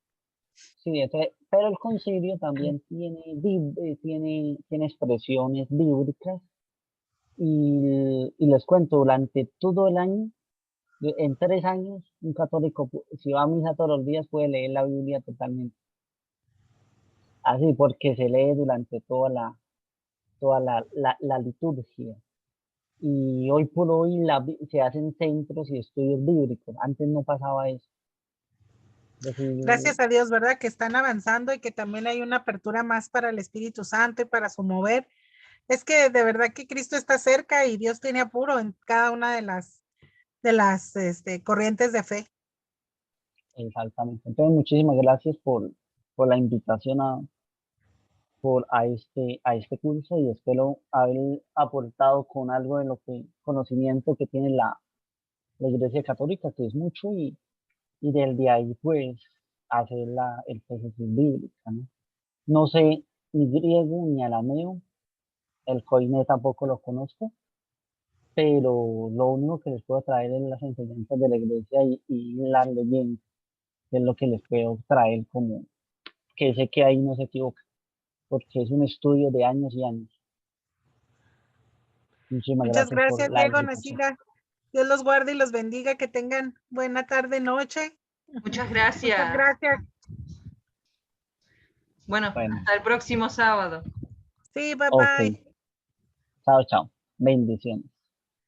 Speaker 1: sí, pero el concilio también tiene expresiones bíblicas y les cuento, durante todo el año, en 3 años, un católico, si va a misa todos los días, puede leer la Biblia totalmente. Así, porque se lee durante toda la liturgia. Y hoy por hoy se hacen centros y estudios bíblicos. Antes no pasaba eso. Es decir,
Speaker 3: Gracias a Dios, ¿verdad? Que están avanzando y que también hay una apertura más para el Espíritu Santo y para su mover. Es que de verdad que Cristo está cerca y Dios tiene apuro en cada una de las corrientes de fe.
Speaker 1: exactamente. Entonces, muchísimas gracias por la invitación a este curso y espero haber aportado con algo de lo que conocimiento que tiene la Iglesia Católica, que es mucho, y del de ahí, pues, hacer el exégesis bíblica, ¿no? No sé ni griego ni arameo, el koiné tampoco lo conozco, pero lo único que les puedo traer es las enseñanzas de la Iglesia y las leyendas, que es lo que les puedo traer como que sé que ahí no se equivoca, porque es un estudio de años y años. Muchísimas
Speaker 3: Muchas
Speaker 1: gracias por
Speaker 3: gracias,
Speaker 1: la
Speaker 3: Diego,
Speaker 1: invitación.
Speaker 3: Nacila. Dios los guarde y los bendiga, que tengan buena tarde, noche.
Speaker 2: muchas
Speaker 3: Muchas
Speaker 2: gracias.
Speaker 3: gracias.
Speaker 2: Bueno,
Speaker 1: Bueno,
Speaker 2: hasta el próximo sábado.
Speaker 3: Sí, bye
Speaker 1: ok.
Speaker 3: bye.
Speaker 1: Chao, chao. Bendiciones.